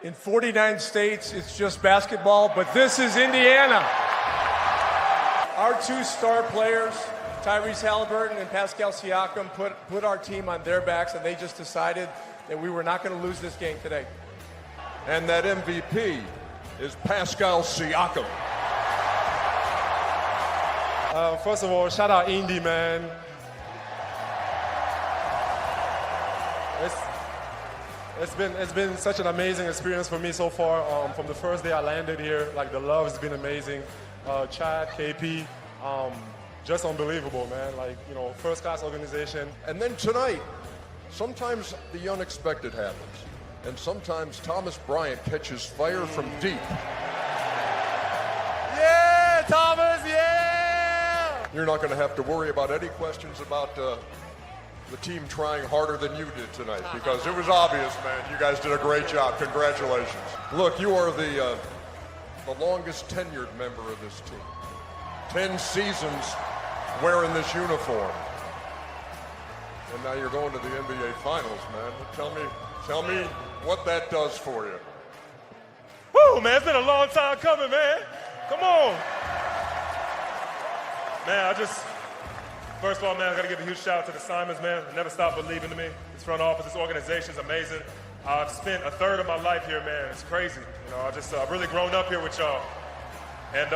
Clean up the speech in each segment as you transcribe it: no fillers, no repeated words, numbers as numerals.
In 49 states, it's just basketball, but this is Indiana. Our two star players, Tyrese Haliburton and Pascal Siakam, put our team on their backs, and they just decided that we were not going to lose this game today. And that MVP is Pascal Siakam. First of all, shout out Indy, man. It's been such an amazing experience for me so far. From the first day I landed here, like the love has been amazing. Chad, KP, just unbelievable, man. Like, you know, first class organization. And then tonight, sometimes the unexpected happens. And sometimes Thomas Bryant catches fire from deep. Yeah, Thomas, yeah! You're not going to have to worry about any questions about the team trying harder than you did tonight, because it was obvious, man. You guys did a great job. Congratulations. Look, you are the longest tenured member of this team. 10 seasons wearing this uniform. And now you're going to the NBA Finals, man. Tell me what that does for you. Woo, man, it's been a long time coming, man. Come on. Man, first of all, man, I got to give a huge shout out to the Simons, man. They never stopped believing in me. This front office, this organization is amazing. I've spent a third of my life here, man. It's crazy. You know, I've really grown up here with y'all. And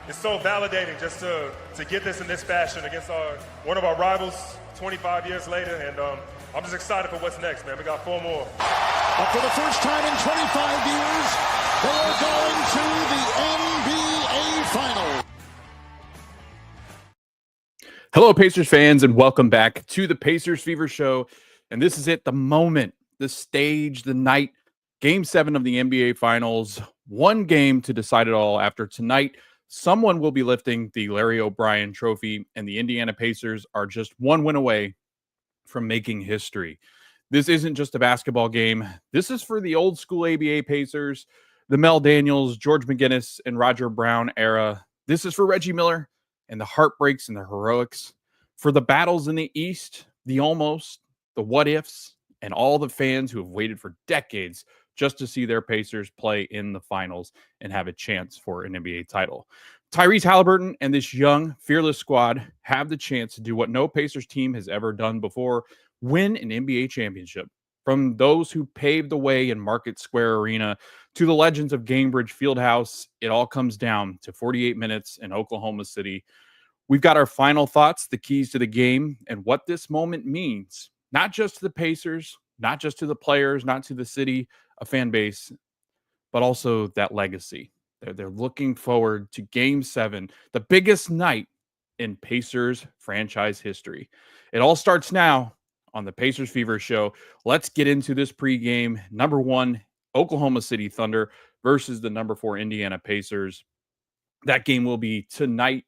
it's so validating just to get this in this fashion against one of our rivals 25 years later. And I'm just excited for what's next, man. We got 4 more. But for the first time in 25 years, they are going to the NBA Finals. Hello, Pacers fans, and welcome back to the Pacers Fever Show. And this is it, the moment, the stage, the night, Game 7 of the NBA Finals. One game to decide it all. After tonight, someone will be lifting the Larry O'Brien Trophy, and the Indiana Pacers are just one win away from making history. This isn't just a basketball game. This is for the old school ABA Pacers, the Mel Daniels, George McGinnis, and Roger Brown era. This is for Reggie Miller and the heartbreaks and the heroics, for the battles in the East, the almost, the what-ifs, and all the fans who have waited for decades just to see their Pacers play in the finals and have a chance for an NBA title. Tyrese Haliburton and this young, fearless squad have the chance to do what no Pacers team has ever done before: win an NBA championship. From those who paved the way in Market Square Arena to the legends of Gainbridge Fieldhouse, it all comes down to 48 minutes in Oklahoma City. We've got our final thoughts, the keys to the game, and what this moment means, not just to the Pacers, not just to the players, not to the city, a fan base, but also that legacy. They're looking forward to Game 7, the biggest night in Pacers franchise history. It all starts now on the Pacers Fever Show. Let's get into this pregame. Number 1, Oklahoma City Thunder versus the number 4 Indiana Pacers. That game will be tonight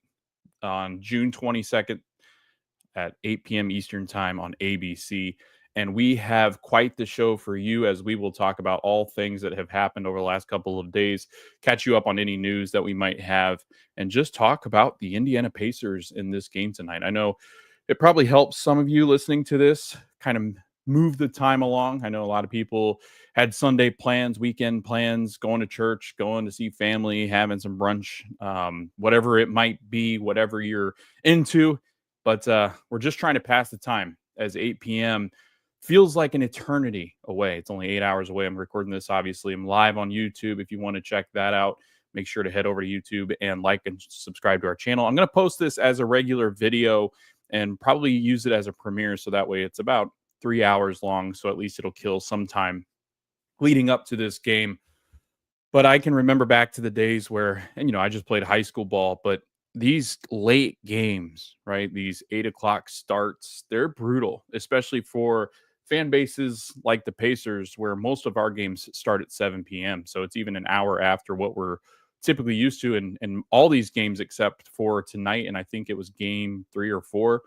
on June 22nd at 8 p.m. Eastern Time on ABC. And we have quite the show for you, as we will talk about all things that have happened over the last couple of days, catch you up on any news that we might have, and just talk about the Indiana Pacers in this game tonight. I know it probably helps some of you listening to this kind of move the time along. I know a lot of people had Sunday plans, weekend plans, going to church, going to see family, having some brunch, whatever it might be, whatever you're into. But we're just trying to pass the time, as 8 p.m. feels like an eternity away. It's only 8 hours away. I'm recording this, obviously. I'm live on YouTube. If you want to check that out, make sure to head over to YouTube and like and subscribe to our channel. I'm going to post this as a regular video and probably use it as a premiere, so that way it's about 3 hours long, so at least it'll kill some time leading up to this game. But I can remember back to the days where, and you know, I just played high school ball, but these late games, right, these 8 o'clock starts, they're brutal, especially for fan bases like the Pacers, where most of our games start at 7 p.m. So it's even an hour after what we're typically used to in all these games, except for tonight. And I think it was game 3 or 4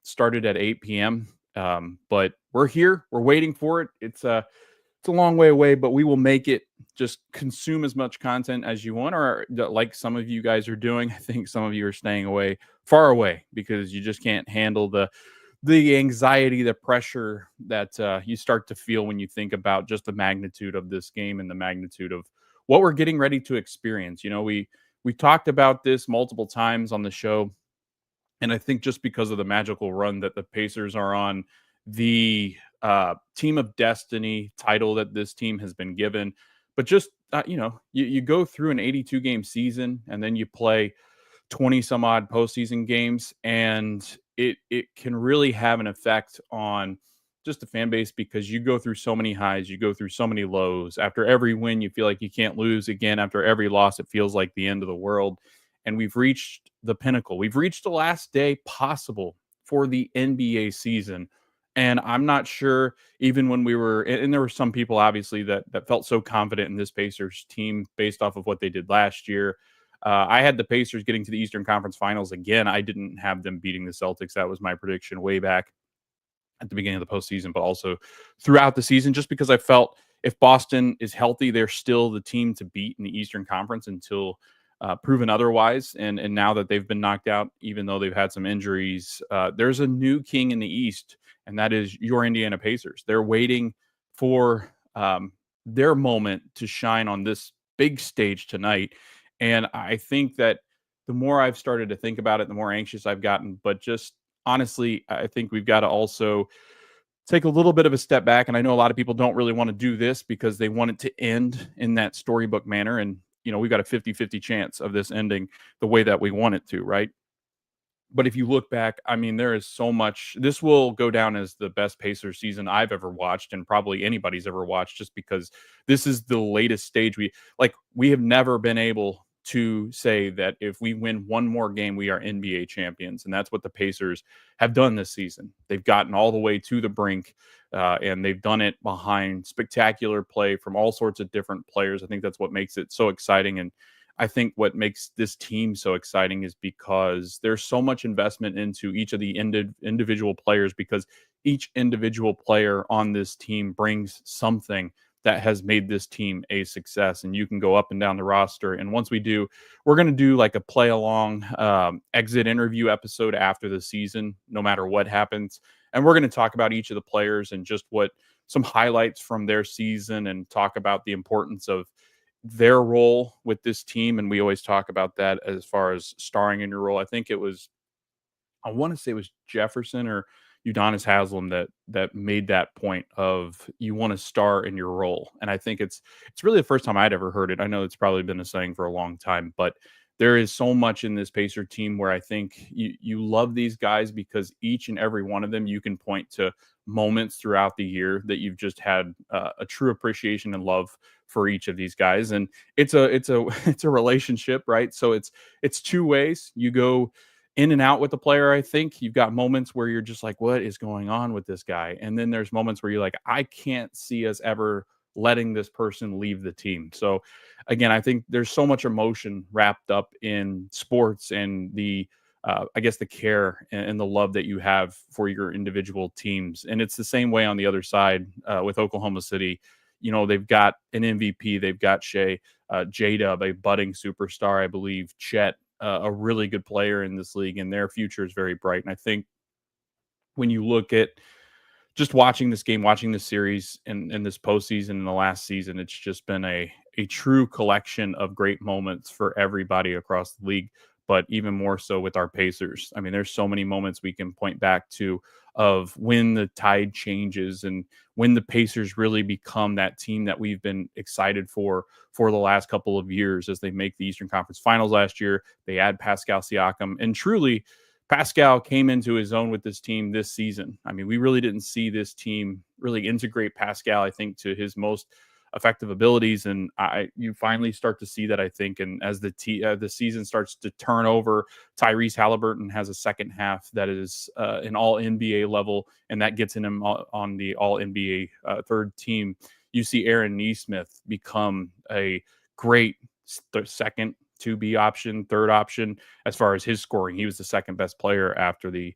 started at 8 p.m. But we're here, we're waiting for it. It's a long way away, but we will make it. Just consume as much content as you want, or like some of you guys are doing. I think some of you are staying away, far away, because you just can't handle the the anxiety, the pressure that you start to feel when you think about just the magnitude of this game and the magnitude of what we're getting ready to experience. You know, we talked about this multiple times on the show, and I think just because of the magical run that the Pacers are on, the team of destiny title that this team has been given, but just you go through an 82 game season and then you play 20 some odd postseason games, and it can really have an effect on just the fan base because you go through so many highs, you go through so many lows. After every win, you feel like you can't lose again. After every loss, it feels like the end of the world. And we've reached the pinnacle. We've reached the last day possible for the NBA season. And I'm not sure, even when we were, and there were some people obviously that felt so confident in this Pacers team based off of what they did last year. I had the Pacers getting to the Eastern Conference Finals again. I didn't have them beating the Celtics. That was my prediction way back at the beginning of the postseason, but also throughout the season, just because I felt if Boston is healthy, they're still the team to beat in the Eastern Conference until proven otherwise. And now that they've been knocked out, even though they've had some injuries, there's a new king in the East, and that is your Indiana Pacers. They're waiting for their moment to shine on this big stage tonight. And I think that the more I've started to think about it, the more anxious I've gotten. But just honestly, I think we've got to also take a little bit of a step back. And I know a lot of people don't really want to do this because they want it to end in that storybook manner. And, you know, we've got a 50-50 chance of this ending the way that we want it to, right? But if you look back, I mean, there is so much. This will go down as the best Pacers season I've ever watched, and probably anybody's ever watched, just because this is the latest stage. We have never been able to say that if we win one more game, we are NBA champions. And that's what the Pacers have done this season. They've gotten all the way to the brink, and they've done it behind spectacular play from all sorts of different players. I think that's what makes it so exciting. And I think what makes this team so exciting is because there's so much investment into each of the individual players, because each individual player on this team brings something that has made this team a success. And you can go up and down the roster. And once we do, we're going to do like a play along exit interview episode after the season, no matter what happens. And we're going to talk about each of the players and just what some highlights from their season, and talk about the importance of their role with this team. And we always talk about that as far as starring in your role. I think I want to say it was Jefferson or Udonis Haslam that made that point of you want to star in your role. And I think it's really the first time I'd ever heard it. I know it's probably been a saying for a long time, but there is so much in this Pacer team where I think you love these guys because each and every one of them, you can point to moments throughout the year that you've just had a true appreciation and love for each of these guys. And it's a relationship, right? So it's two ways. You go in and out with the player. I think you've got moments where you're just like, what is going on with this guy? And then there's moments where you're like, I can't see us ever letting this person leave the team. So again, I think there's so much emotion wrapped up in sports, and the I guess the care and the love that you have for your individual teams. And it's the same way on the other side with Oklahoma City. You know, they've got an MVP, they've got Shea, J-Dub, a budding superstar, I believe, Chet, a really good player in this league, and their future is very bright. And I think when you look at just watching this game, watching this series and this postseason in the last season, it's just been a true collection of great moments for everybody across the league, but even more so with our Pacers. I mean, there's so many moments we can point back to of when the tide changes and when the Pacers really become that team that we've been excited for the last couple of years, as they make the Eastern Conference Finals last year. They add Pascal Siakam, and truly Pascal came into his own with this team this season. I mean, we really didn't see this team really integrate Pascal, I think, to his most effective abilities, and you finally start to see that, I think. And as the season starts to turn over, Tyrese Haliburton has a second half that is an all NBA level, and that gets him on the all NBA third team. You see Aaron Nesmith become a great second 2B option, third option as far as his scoring. He was the second best player after the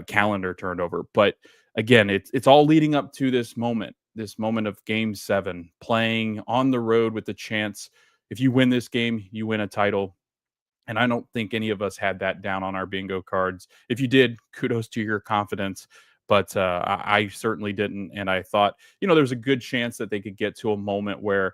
calendar turned over. But again, it's all leading up to this moment of Game 7, playing on the road with the chance, if you win this game, you win a title. And I don't think any of us had that down on our bingo cards. If you did, kudos to your confidence. But I certainly didn't. And I thought, there's a good chance that they could get to a moment where,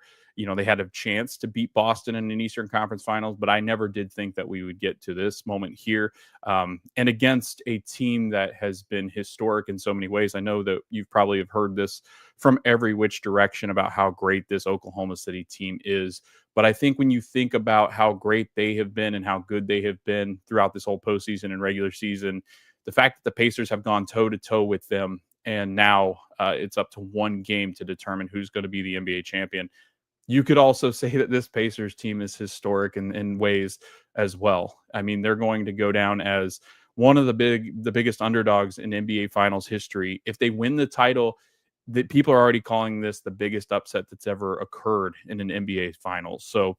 they had a chance to beat Boston in an Eastern Conference Finals. But I never did think that we would get to this moment here. And against a team that has been historic in so many ways. I know that you've probably have heard this from every which direction about how great this Oklahoma City team is. But I think when you think about how great they have been and how good they have been throughout this whole postseason and regular season, the fact that the Pacers have gone toe-to-toe with them, and now it's up to one game to determine who's going to be the NBA champion, you could also say that this Pacers team is historic in ways as well. I mean, they're going to go down as one of the biggest underdogs in NBA Finals history. If they win the title, that people are already calling this the biggest upset that's ever occurred in an NBA Finals. So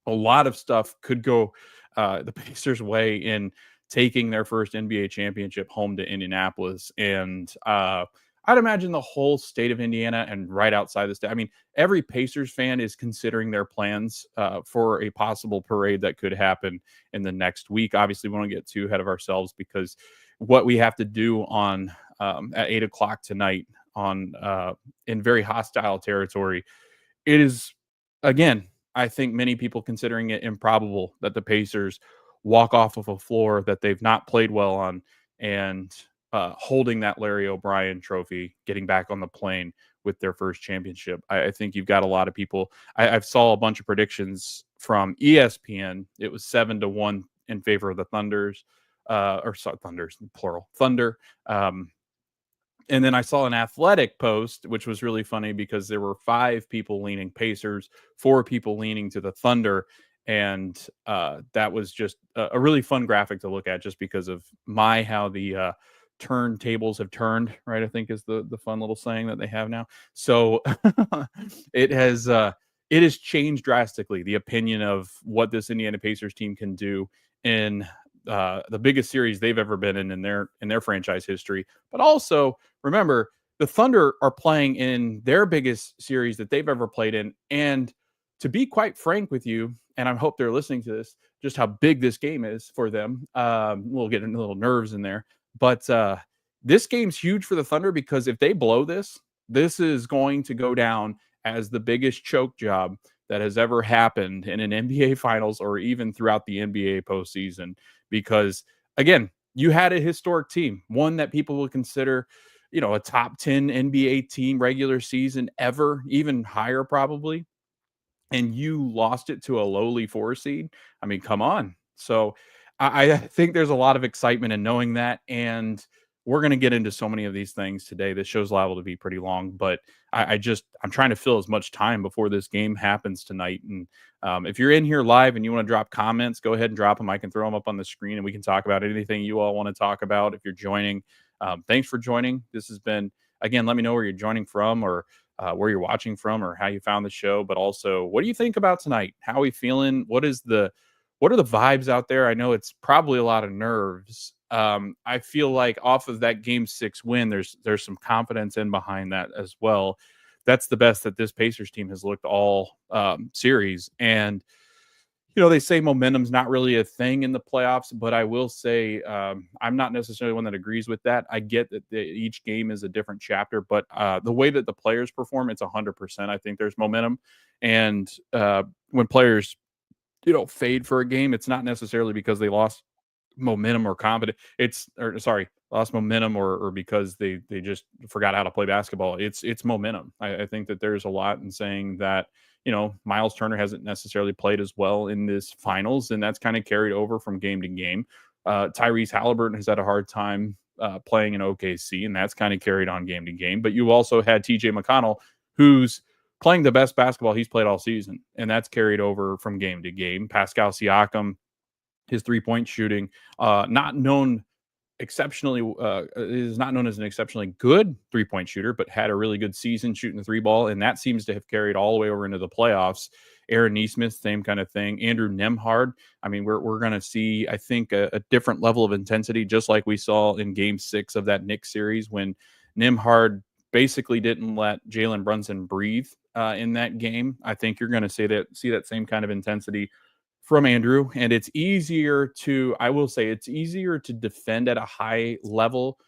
a lot of stuff could go the Pacers' way in taking their first NBA championship home to Indianapolis. And I'd imagine the whole state of Indiana and right outside the state. I mean, every Pacers fan is considering their plans for a possible parade that could happen in the next week. Obviously, we don't get too ahead of ourselves because what we have to do on at 8 o'clock tonight on in very hostile territory, it is, again, I think many people considering it improbable that the Pacers walk off of a floor that they've not played well on and holding that Larry O'Brien trophy, getting back on the plane with their first championship. I think you've got a lot of people. I've saw a bunch of predictions from ESPN. It was 7-1 in favor of the Thunders, Thunders, plural, Thunder. And then I saw an Athletic post, which was really funny because there were 5 people leaning Pacers, 4 people leaning to the Thunder. And that was just a really fun graphic to look at just because of how the turntables have turned, right? I think is the fun little saying that they have now. So it has changed drastically, the opinion of what this Indiana Pacers team can do in the biggest series they've ever been in their franchise history. But also remember, the Thunder are playing in their biggest series that they've ever played in. And to be quite frank with you, and I hope they're listening to this, just how big this game is for them. We'll get into little nerves in there. But this game's huge for the Thunder because if they blow this is going to go down as the biggest choke job that has ever happened in an NBA Finals or even throughout the NBA postseason. Because, again, you had a historic team, one that people will consider, a top 10 NBA team regular season ever, even higher probably. And you lost it to a lowly 4 seed. I mean, come on. So I think there's a lot of excitement in knowing that. And we're going to get into so many of these things today. This show's liable to be pretty long, but I'm trying to fill as much time before this game happens tonight. And if you're in here live and you want to drop comments, go ahead and drop them. I can throw them up on the screen and we can talk about anything you all want to talk about. If you're joining, thanks for joining. This has been, again, let me know where you're joining from or where you're watching from or how you found the show, but also what do you think about tonight? How are we feeling? What are the vibes out there? I know it's probably a lot of nerves. I feel like off of that Game 6 win, there's some confidence in behind that as well. That's the best that this Pacers team has looked all series. And, they say momentum's not really a thing in the playoffs, but I will say I'm not necessarily one that agrees with that. I get that each game is a different chapter, but the way that the players perform, it's 100%. I think there's momentum. And when players, fade for a game, it's not necessarily because they lost momentum or confidence. Lost momentum or because they just forgot how to play basketball. It's momentum. I think that there's a lot in saying that, Miles Turner hasn't necessarily played as well in this finals, and that's kind of carried over from game to game. Tyrese Haliburton has had a hard time playing in OKC, and that's kind of carried on game to game. But you also had TJ McConnell, who's playing the best basketball he's played all season, and that's carried over from game to game. Pascal Siakam, his three-point shooting, not known is not known as an exceptionally good three-point shooter, but had a really good season shooting the three ball, and that seems to have carried all the way over into the playoffs. Aaron Nesmith, same kind of thing. Andrew Nembhard, I mean, we're going to see, I think, a different level of intensity, just like we saw in Game 6 of that Knicks series when Nembhard basically didn't let Jalen Brunson breathe in that game. I think you're going to see that same kind of intensity from Andrew, and it's easier to, I will say, it's easier to defend at a high level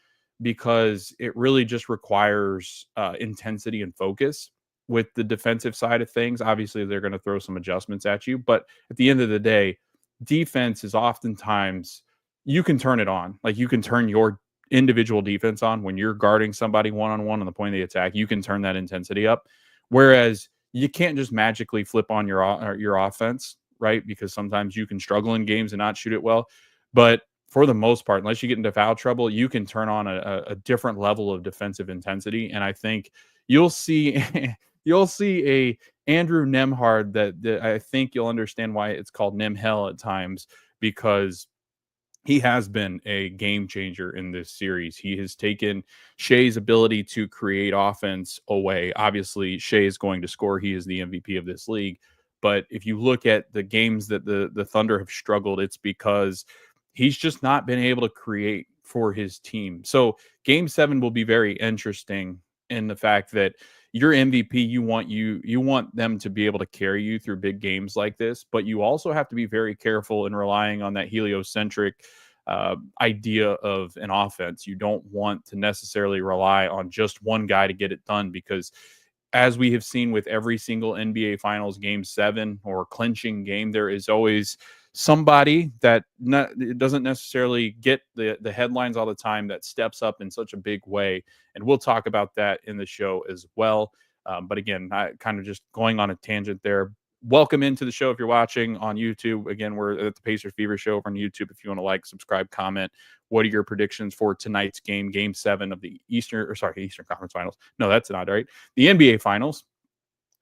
because it really just requires intensity and focus with the defensive side of things. Obviously, they're going to throw some adjustments at you, but at the end of the day, defense is oftentimes, you can turn it on. Like, you can turn your individual defense on when you're guarding somebody one-on-one on the point of the attack. You can turn that intensity up, whereas you can't just magically flip on your offense, right? Because sometimes you can struggle in games and not shoot it well. But for the most part, unless you get into foul trouble, you can turn on a different level of defensive intensity. And I think you'll see you'll see a Andrew Nemhard that I think you'll understand why it's called Nemhell at times, because he has been a game changer in this series. He has taken Shea's ability to create offense away. Obviously, Shea is going to score. He is the MVP of this league. But if you look at the games that the Thunder have struggled, it's because he's just not been able to create for his team. So game 7 will be very interesting in the fact that your MVP, you want them to be able to carry you through big games like this, but you also have to be very careful in relying on that heliocentric idea of an offense. You don't want to necessarily rely on just one guy to get it done, because as we have seen with every single NBA Finals game 7 or clinching game, there is always somebody that doesn't necessarily get the headlines all the time that steps up in such a big way. And we'll talk about that in the show as well. But again, I kind of just going on a tangent there. Welcome into the show if you're watching on YouTube. Again, we're at the Pacers Fever Show over on YouTube. If you want to like, subscribe, comment. What are your predictions for tonight's game, game 7 of the Eastern Conference Finals? No, that's not right. The NBA Finals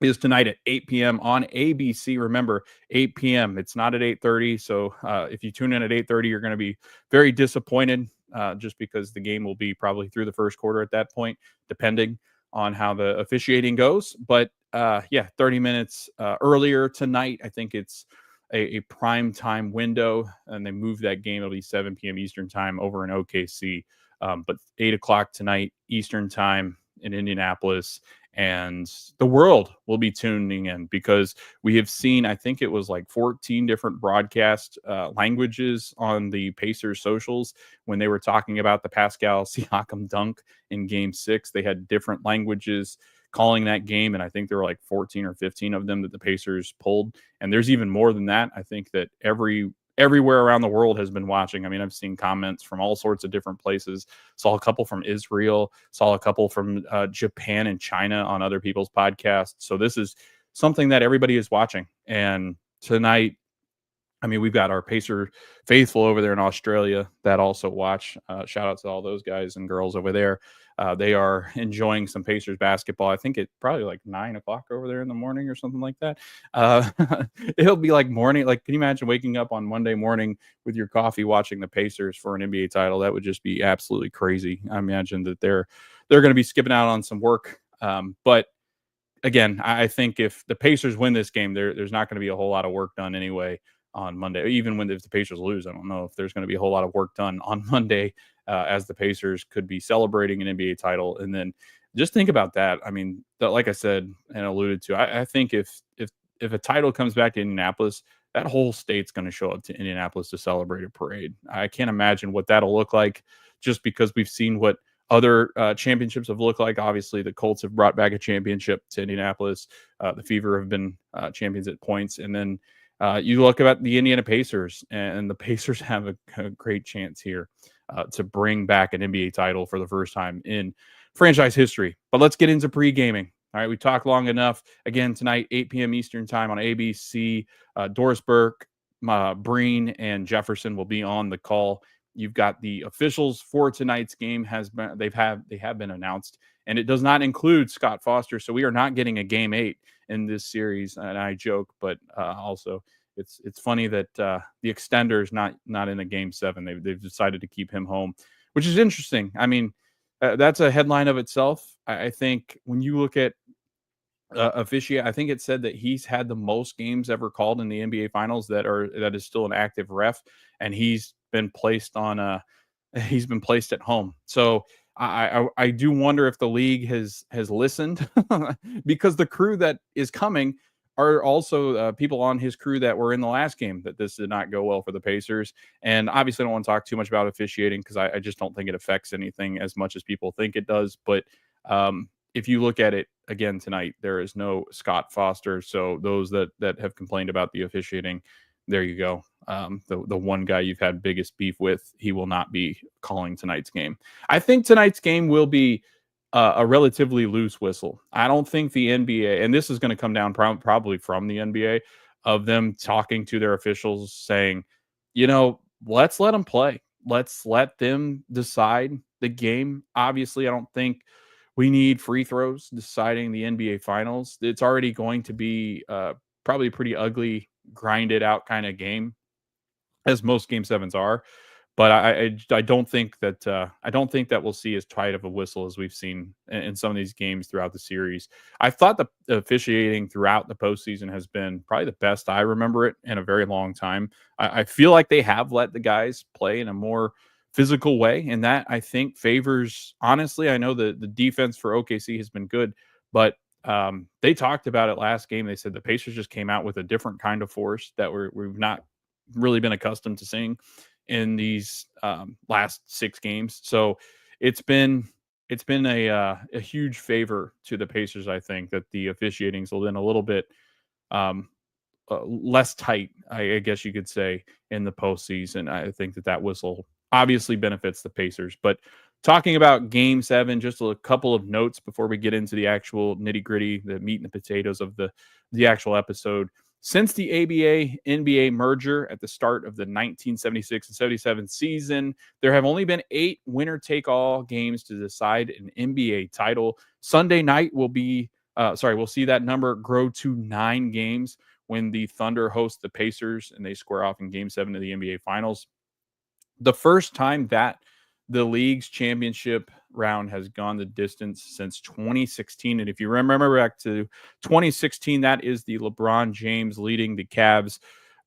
is tonight at 8 p.m. on ABC. Remember, 8 p.m. It's not at 8:30. So if you tune in at 8:30, you're going to be very disappointed just because the game will be probably through the first quarter at that point, depending on how the officiating goes. But 30 minutes earlier tonight. I think it's a prime time window, and they moved that game. It'll be 7 p.m. Eastern time over in OKC. But 8 o'clock tonight Eastern time in Indianapolis, and the world will be tuning in because we have seen, I think it was like 14 different broadcast languages on the Pacers socials when they were talking about the Pascal Siakam dunk in game 6. They had different languages calling that game, and I think there were like 14 or 15 of them that the Pacers pulled, and there's even more than that. I think that everywhere around the world has been watching. I mean, I've seen comments from all sorts of different places. Saw a couple from Israel, saw a couple from Japan and China on other people's podcasts. So this is something that everybody is watching. And tonight, I mean, we've got our Pacer faithful over there in Australia that also watch. Shout out to all those guys and girls over there. They are enjoying some Pacers basketball. I think it's probably like 9 o'clock over there in the morning or something like that. It'll be like morning. Like, can you imagine waking up on Monday morning with your coffee watching the Pacers for an NBA title? That would just be absolutely crazy. I imagine that they're going to be skipping out on some work. But again, I think if the Pacers win this game, there's not going to be a whole lot of work done anyway on Monday. Even if the Pacers lose, I don't know if there's going to be a whole lot of work done on Monday, as the Pacers could be celebrating an NBA title. And then just think about that. I mean, like I said and alluded to, I think if a title comes back to Indianapolis, that whole state's going to show up to Indianapolis to celebrate a parade. I can't imagine what that'll look like, just because we've seen what other championships have looked like. Obviously, the Colts have brought back a championship to Indianapolis. The Fever have been champions at points. And then you look at the Indiana Pacers, and the Pacers have a great chance here to bring back an NBA title for the first time in franchise history. But let's get into pre-gaming. All right, we talked long enough. Again, tonight, 8 p.m. Eastern time on ABC. Doris Burke, Breen, and Jefferson will be on the call. You've got the officials for tonight's game they have been announced, and it does not include Scott Foster. So we are not getting a game 8 in this series. And I joke, but also it's funny that the extender is not in a game 7. They've decided to keep him home, which is interesting. I mean, that's a headline of itself. I think when you look at officiate, I think it said that he's had the most games ever called in the NBA Finals that is still an active ref, and he's been placed at home. So I do wonder if the league has listened because the crew that is coming are also people on his crew that were in the last game that this did not go well for the Pacers. And obviously, I don't want to talk too much about officiating because I just don't think it affects anything as much as people think it does. But if you look at it again tonight, there is no Scott Foster. So those that have complained about the officiating, there you go. The one guy you've had biggest beef with, he will not be calling tonight's game. I think tonight's game will be a relatively loose whistle. I don't think the NBA, and this is going to come down probably from the NBA, of them talking to their officials saying, let's let them play. Let's let them decide the game. Obviously, I don't think we need free throws deciding the NBA finals. It's already going to be probably a pretty ugly, grinded out kind of game, as most game sevens are. But I don't think that we'll see as tight of a whistle as we've seen in some of these games throughout the series. I thought the officiating throughout the postseason has been probably the best I remember it in a very long time. I feel like they have let the guys play in a more physical way, and that I think favors. Honestly, I know the defense for OKC has been good, but they talked about it last game. They said the Pacers just came out with a different kind of force that we've not really been accustomed to seeing in these last 6 games. So it's been a huge favor to the Pacers. I think that the officiating's been a little bit less tight, I guess you could say, in the postseason. I think that whistle obviously benefits the Pacers. But talking about Game 7, just a couple of notes before we get into the actual nitty gritty, the meat and the potatoes of the actual episode. Since the ABA-NBA merger at the start of the 1976 and 77 season, there have only been 8 winner-take-all games to decide an NBA title. Sunday night we'll see that number grow to 9 games when the Thunder host the Pacers and they square off in Game 7 of the NBA Finals. The first time that the league's championship round has gone the distance since 2016. And if you remember back to 2016, that is the LeBron James leading the Cavs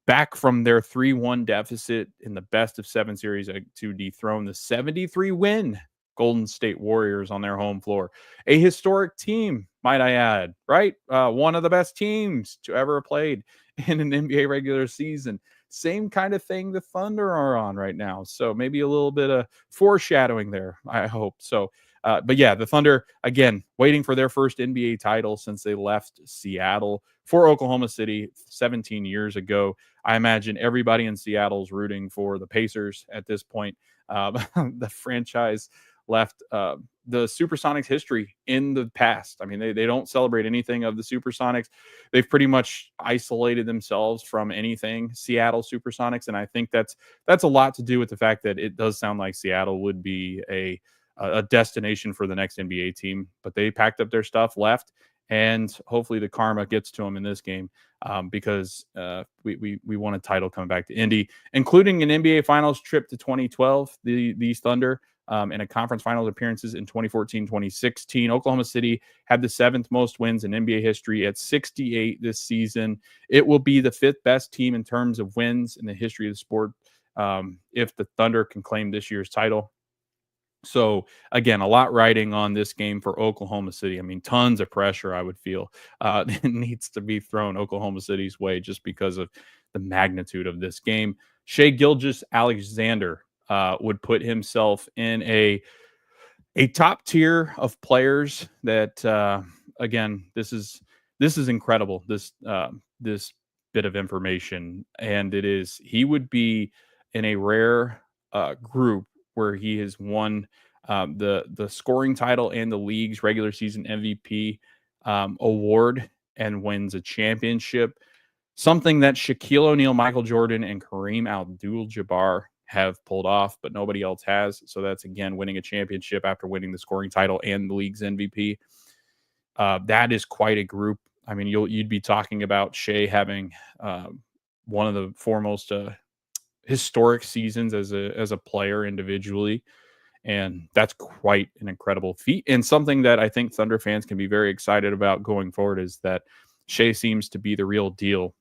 back from their 3-1 deficit in the best of 7 series to dethrone the 73-win Golden State Warriors on their home floor. A historic team, might I add, right? One of the best teams to ever played in an NBA regular season. Same kind of thing the Thunder are on right now. So maybe a little bit of foreshadowing there, I hope. So, but yeah, the Thunder, again, waiting for their first NBA title since they left Seattle for Oklahoma City 17 years ago. I imagine everybody in Seattle is rooting for the Pacers at this point. The franchise left the Supersonics history in the past. I mean, they don't celebrate anything of the Supersonics. They've pretty much isolated themselves from anything Seattle Supersonics, and I think that's a lot to do with the fact that it does sound like Seattle would be a destination for the next NBA team. But they packed up their stuff, left, and hopefully the karma gets to them in this game because we won a title coming back to Indy, including an NBA Finals trip to 2012. These Thunder. And a conference finals appearances in 2014, 2016. Oklahoma City had the 7th most wins in NBA history at 68 this season. It will be the 5th best team in terms of wins in the history of the sport if the Thunder can claim this year's title. So, again, a lot riding on this game for Oklahoma City. I mean, tons of pressure, I would feel, needs to be thrown Oklahoma City's way just because of the magnitude of this game. Shai Gilgeous-Alexander would put himself in a top tier of players that again, this is incredible, this bit of information, and he would be in a rare group where he has won the scoring title and the league's regular season MVP award and wins a championship, something that Shaquille O'Neal, Michael Jordan, and Kareem Abdul-Jabbar have pulled off, but nobody else has. So that's, again, winning a championship after winning the scoring title and the league's MVP. That is quite a group. I mean, you'd be talking about Shai having one of the foremost historic seasons as a player individually, and that's quite an incredible feat. And something that I think Thunder fans can be very excited about going forward is that Shai seems to be the real deal.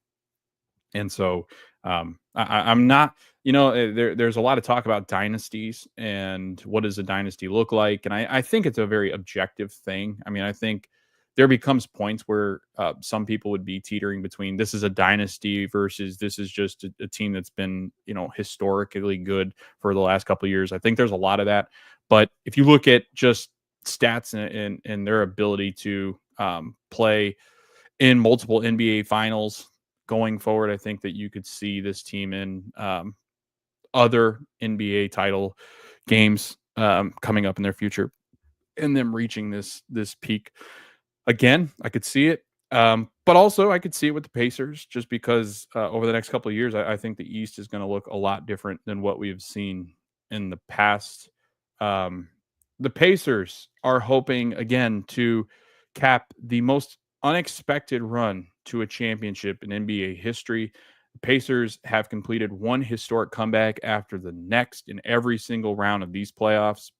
And so I'm not, there's a lot of talk about dynasties and what does a dynasty look like. And I think it's a very objective thing. I mean, I think there becomes points where some people would be teetering between this is a dynasty versus this is just a team that's been, historically good for the last couple of years. I think there's a lot of that. But if you look at just stats and their ability to play in multiple NBA finals going forward, I think that you could see this team in other NBA title games coming up in their future and them reaching this peak again. I could see it. But also I could see it with the Pacers just because over the next couple of years, I think the East is going to look a lot different than what we've seen in the past. The Pacers are hoping again to cap the most unexpected run to a championship in NBA history. The Pacers have completed one historic comeback after the next in every single round of these playoffs.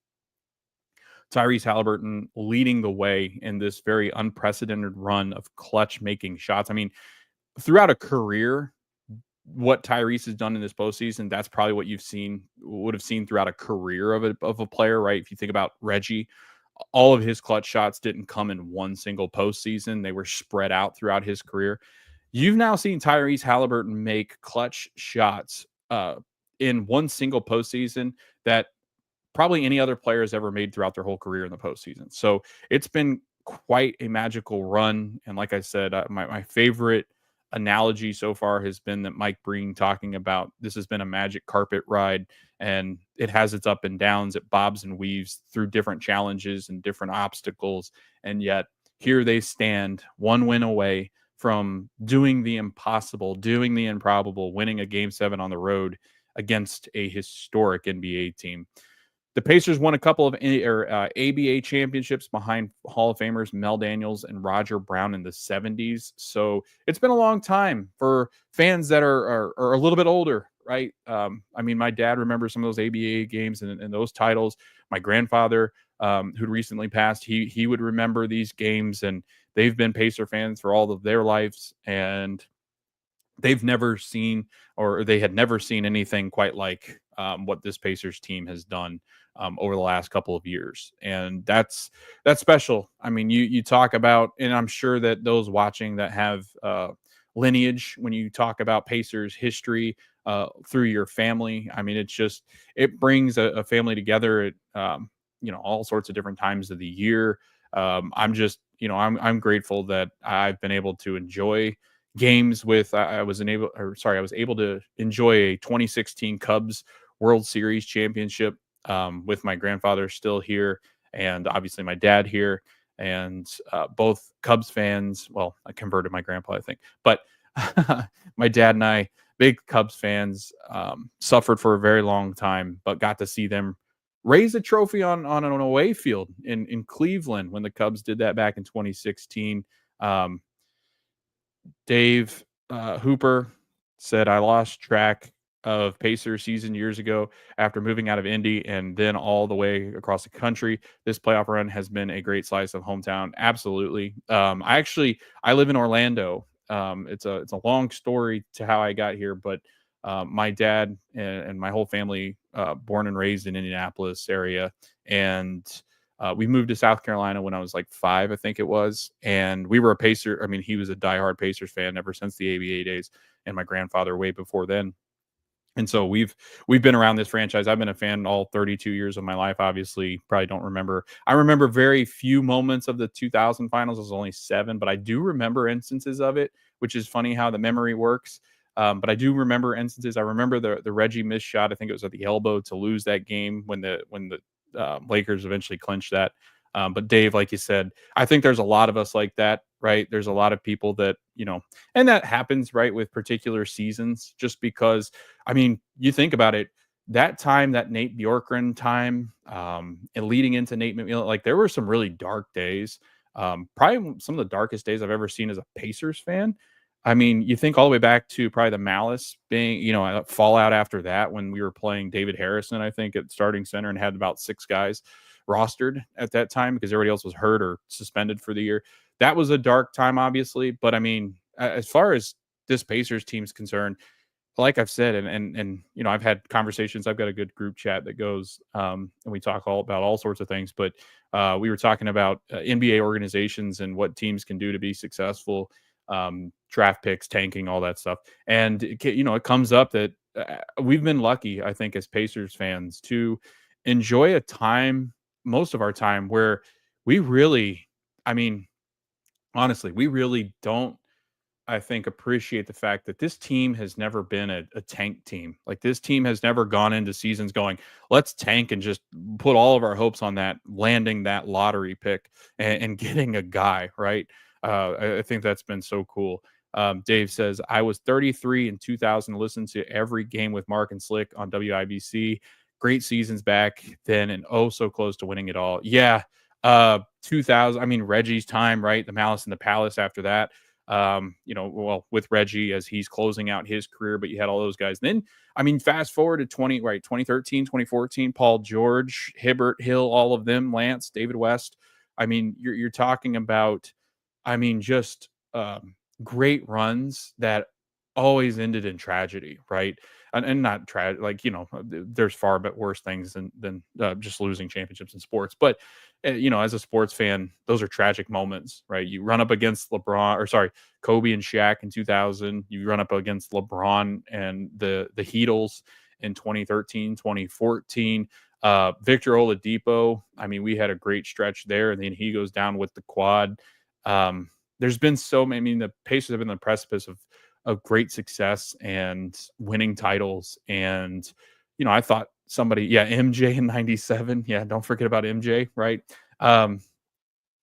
Tyrese Haliburton leading the way in this very unprecedented run of clutch making shots. I mean, throughout a career, what Tyrese has done in this postseason, that's probably what would have seen throughout a career of a player, right? If you think about Reggie, all of his clutch shots didn't come in one single postseason. They were spread out throughout his career. You've now seen Tyrese Haliburton make clutch shots in one single postseason that probably any other player has ever made throughout their whole career in the postseason. So it's been quite a magical run. And like I said, my favorite analogy so far has been that Mike Breen talking about this has been a magic carpet ride, and it has its up and downs. It bobs and weaves through different challenges and different obstacles. And yet here they stand, one win away from doing the impossible, doing the improbable, winning a Game 7 on the road against a historic NBA team. The Pacers won a couple of ABA championships behind Hall of Famers Mel Daniels and Roger Brown in the 70s. So it's been a long time for fans that are a little bit older, right? I mean, my dad remembers some of those ABA games and those titles. My grandfather, who'd recently passed, he would remember these games, and they've been Pacer fans for all of their lives. And they've never seen, or they had never seen anything quite like what this Pacers team has done over the last couple of years. And that's special. I mean, you talk about, and I'm sure that those watching that have lineage, when you talk about Pacers history through your family, I mean, it brings a family together at, all sorts of different times of the year. I'm grateful that I've been able to enjoy games with, I was able to enjoy a 2016 Cubs World Series championship with my grandfather still here, and obviously my dad here, and both Cubs fans. Well, I converted my grandpa, I think, but my dad and I, big Cubs fans, suffered for a very long time, but got to see them raise a trophy on an away field in Cleveland when the Cubs did that back in 2016. Dave Hooper said, I lost track of Pacers season years ago after moving out of Indy and then all the way across the country. This playoff run has been a great slice of hometown. Absolutely. I live in Orlando. It's a long story to how I got here, but my dad and my whole family born and raised in Indianapolis area, and we moved to South Carolina when I was like 5, I think it was. And we were a Pacer. I mean, he was a diehard Pacers fan ever since the ABA days, and my grandfather way before then. And so we've been around this franchise. I've been a fan all 32 years of my life. Obviously, probably don't remember. I remember very few moments of the 2000 finals. It was only 7, but I do remember instances of it, which is funny how the memory works. But I do remember instances. I remember the Reggie missed shot. I think it was at the elbow to lose that game when the Lakers eventually clinched that. But Dave, like you said, I think there's a lot of us like that, right? There's a lot of people that, and that happens, right, with particular seasons, just because, I mean, you think about it, that time, that Nate Bjorkgren time, and leading into Nate McMillan, like there were some really dark days, probably some of the darkest days I've ever seen as a Pacers fan. I mean, you think all the way back to probably the Malice being, a fallout after that when we were playing David Harrison, I think, at starting center and had about 6 guys rostered at that time because everybody else was hurt or suspended for the year. That was a dark time, obviously. But I mean, as far as this Pacers team's concerned, like I've said, and I've had conversations. I've got a good group chat that goes, and we talk all about all sorts of things. But we were talking about NBA organizations and what teams can do to be successful, draft picks, tanking, all that stuff. And it comes up that we've been lucky, I think, as Pacers fans to enjoy a time, most of our time, where we really, I mean, honestly, we really don't, I think, appreciate the fact that this team has never been a tank team. Like, this team has never gone into seasons going, let's tank and just put all of our hopes on that, landing that lottery pick and getting a guy, right? I think that's been so cool. Dave says, I was 33 in 2000, listened to every game with Mark and Slick on WIBC. Great seasons back then and oh so close to winning it all. Yeah. 2000, I mean, Reggie's time, right? The Malice in the Palace after that. Well, with Reggie as he's closing out his career, but you had all those guys. And then, I mean, fast forward to 2013, 2014, Paul George, Hibbert, Hill, all of them, Lance, David West. I mean, you're talking about, I mean, just great runs that always ended in tragedy, right? And not tragic, like, there's far but worse things than just losing championships in sports. But as a sports fan, those are tragic moments, right? You run up against Kobe and Shaq in 2000. You run up against LeBron and the Heatles in 2013, 2014. Victor Oladipo. I mean, we had a great stretch there, and then he goes down with the quad. There's been so many. I mean, the Pacers have been on the precipice of great success and winning titles. And, I thought MJ in 97. Yeah. Don't forget about MJ. Right.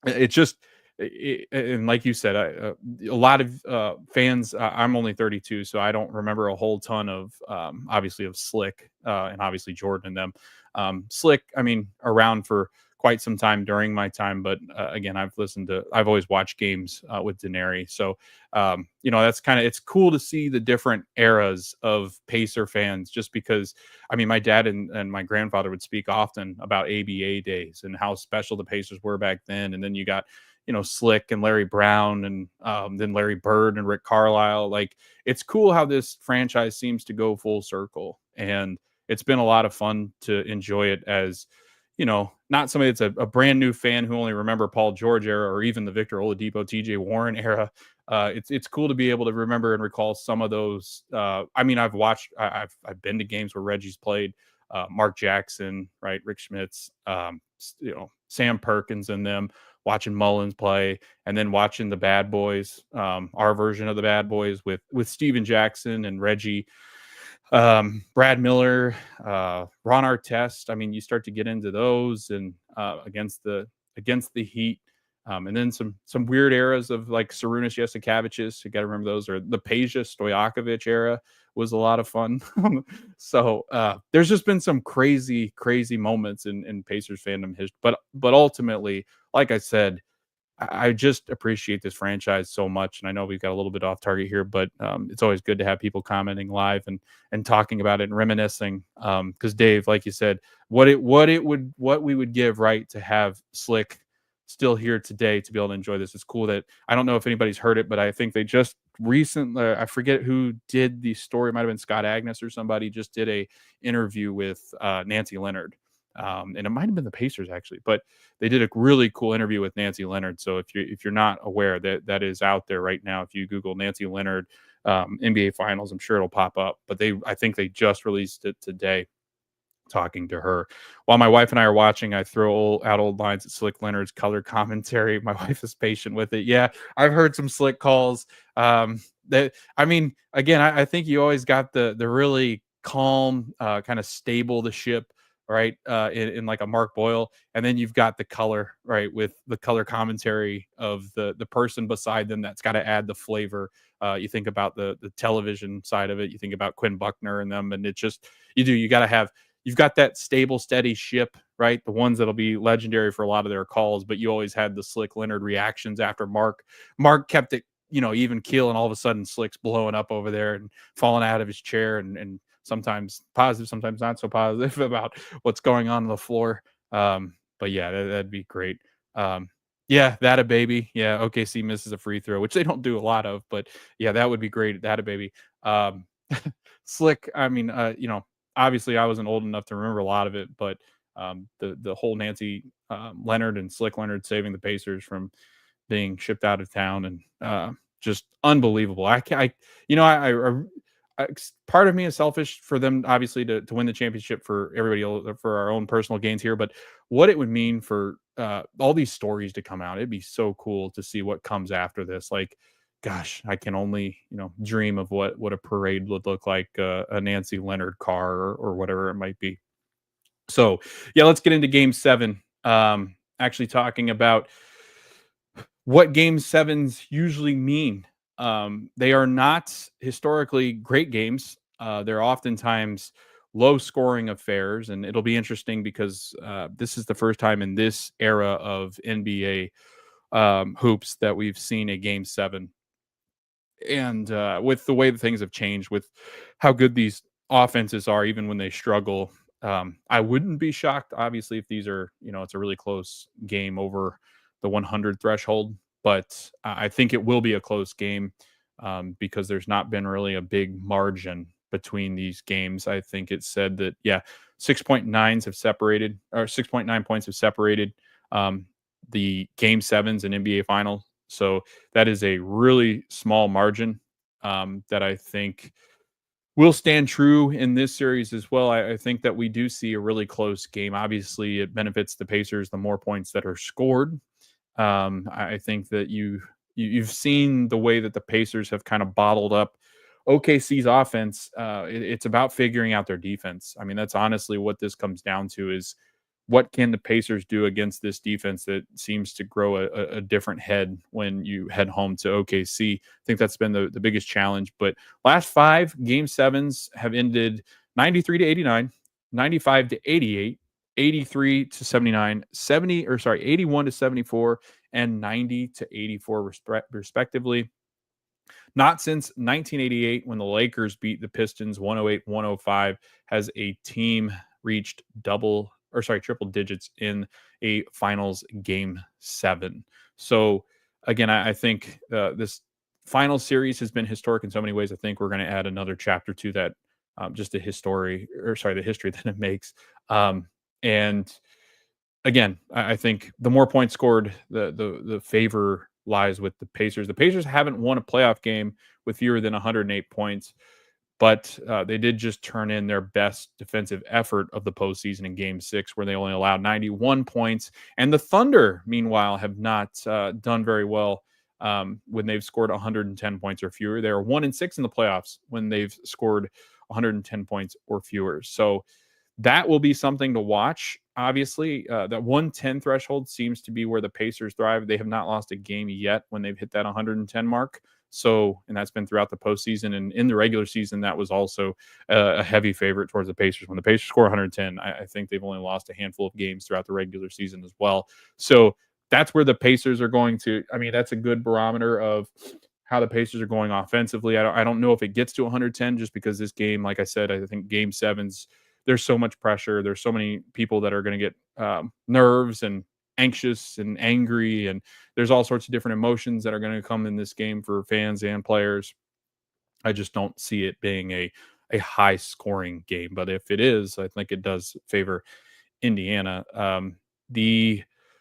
It's just, and like you said, a lot of fans, I'm only 32, so I don't remember a whole ton of, obviously of Slick and obviously Jordan and them. Slick, I mean, around for quite some time during my time, but again, I've always watched games with Denary. So, that's it's cool to see the different eras of Pacer fans, just because, I mean, my dad and my grandfather would speak often about ABA days and how special the Pacers were back then. And then you got, Slick and Larry Brown and then Larry Bird and Rick Carlisle. Like, it's cool how this franchise seems to go full circle. And it's been a lot of fun to enjoy it as, not somebody that's a brand new fan who only remember Paul George era or even the Victor Oladipo, TJ Warren era. It's cool to be able to remember and recall some of those. I mean, I've been to games where Reggie's played, Mark Jackson, right, Rick Schmitz, Sam Perkins and them, watching Mullins play, and then watching the Bad Boys, our version of the Bad Boys with Steven Jackson and Reggie. Brad Miller, Ron Artest. I mean, you start to get into those and against the Heat, and then some weird eras of like Sarunas Jasikevičius. You got to remember those, or the Peja Stojakovic era was a lot of fun. So there's just been some crazy moments in Pacers fandom history, but ultimately, like I said, I just appreciate this franchise so much. And I know we've got a little bit off target here, but it's always good to have people commenting live and talking about it and reminiscing. Because Dave, like you said, what we would give, right, to have Slick still here today to be able to enjoy this. It's cool that, I don't know if anybody's heard it, but I think they just recently, I forget who did the story. It might've been Scott Agnes or somebody just did a interview with Nancy Leonard. And it might have been the Pacers actually, but they did a really cool interview with Nancy Leonard. So if you're not aware, that is out there right now. If you Google Nancy Leonard NBA Finals, I'm sure it'll pop up. But I think they just released it today, talking to her. While my wife and I are watching, I throw out old lines at Slick Leonard's color commentary. My wife is patient with it. Yeah, I've heard some Slick calls. That, I mean, again, I think you always got the really calm, kind of stable the ship, right, in like a Mark Boyle, and then you've got the color, right, with the color commentary of the person beside them that's got to add the flavor. You think about the television side of it, you think about Quinn Buckner and them, and it just, you've got that stable, steady ship, right, the ones that'll be legendary for a lot of their calls, but you always had the Slick Leonard reactions after Mark kept it, even keel, and all of a sudden Slick's blowing up over there and falling out of his chair and sometimes positive, sometimes not so positive about what's going on the floor. But yeah, that'd be great. Yeah, that a baby. Yeah, OKC misses a free throw, which they don't do a lot of, but yeah, that would be great. That a baby. Slick, I mean, obviously I wasn't old enough to remember a lot of it, but the whole Nancy Leonard and Slick Leonard saving the Pacers from being shipped out of town and just unbelievable. Part of me is selfish for them, obviously, to win the championship for everybody else, for our own personal gains here. But what it would mean for all these stories to come out, it'd be so cool to see what comes after this. Like, gosh, I can only dream of what a parade would look like, a Nancy Leonard car or whatever it might be. So yeah, let's get into Game 7. Actually talking about what Game 7s usually mean. They are not historically great games. They're oftentimes low-scoring affairs, and it'll be interesting because this is the first time in this era of NBA hoops that we've seen a Game 7. And with the way that things have changed, with how good these offenses are, even when they struggle, I wouldn't be shocked, obviously, if these are, it's a really close game over the 100 threshold. But I think it will be a close game because there's not been really a big margin between these games. I think it said that, 6.9s have separated, or 6.9 points have separated the Game 7s in NBA Finals. So that is a really small margin that I think will stand true in this series as well. I think that we do see a really close game. Obviously, it benefits the Pacers the more points that are scored. I think that you've seen the way that the Pacers have kind of bottled up OKC's offense. It's about figuring out their defense. I mean, that's honestly what this comes down to, is what can the Pacers do against this defense that seems to grow a different head when you head home to OKC? I think that's been the biggest challenge. But last 5 Game 7s have ended 93-89, 95-88, 83-79, 81-74, and 90-84 respectively. Not since 1988, when the Lakers beat the Pistons 108-105, has a team reached triple digits in a finals Game 7. So again, I think this final series has been historic in so many ways. I think we're going to add another chapter to that, just the history that it makes. And again, I think the more points scored, the favor lies with the Pacers. The Pacers haven't won a playoff game with fewer than 108 points, but they did just turn in their best defensive effort of the postseason in Game 6, where they only allowed 91 points. And the Thunder, meanwhile, have not done very well when they've scored 110 points or fewer. They are 1-6 in the playoffs when they've scored 110 points or fewer. So that will be something to watch. Obviously, that 110 threshold seems to be where the Pacers thrive. They have not lost a game yet when they've hit that 110 mark. So, and that's been throughout the postseason, and in the regular season, that was also a heavy favorite towards the Pacers. When the Pacers score 110, I think they've only lost a handful of games throughout the regular season as well. So that's where the Pacers are going to. I mean, that's a good barometer of how the Pacers are going offensively. I don't know if it gets to 110, just because this game, like I said, I think Game 7s, there's so much pressure. There's so many people that are going to get nerves and anxious and angry, and there's all sorts of different emotions that are going to come in this game for fans and players. I just don't see it being a high scoring game, but if it is, I think it does favor Indiana.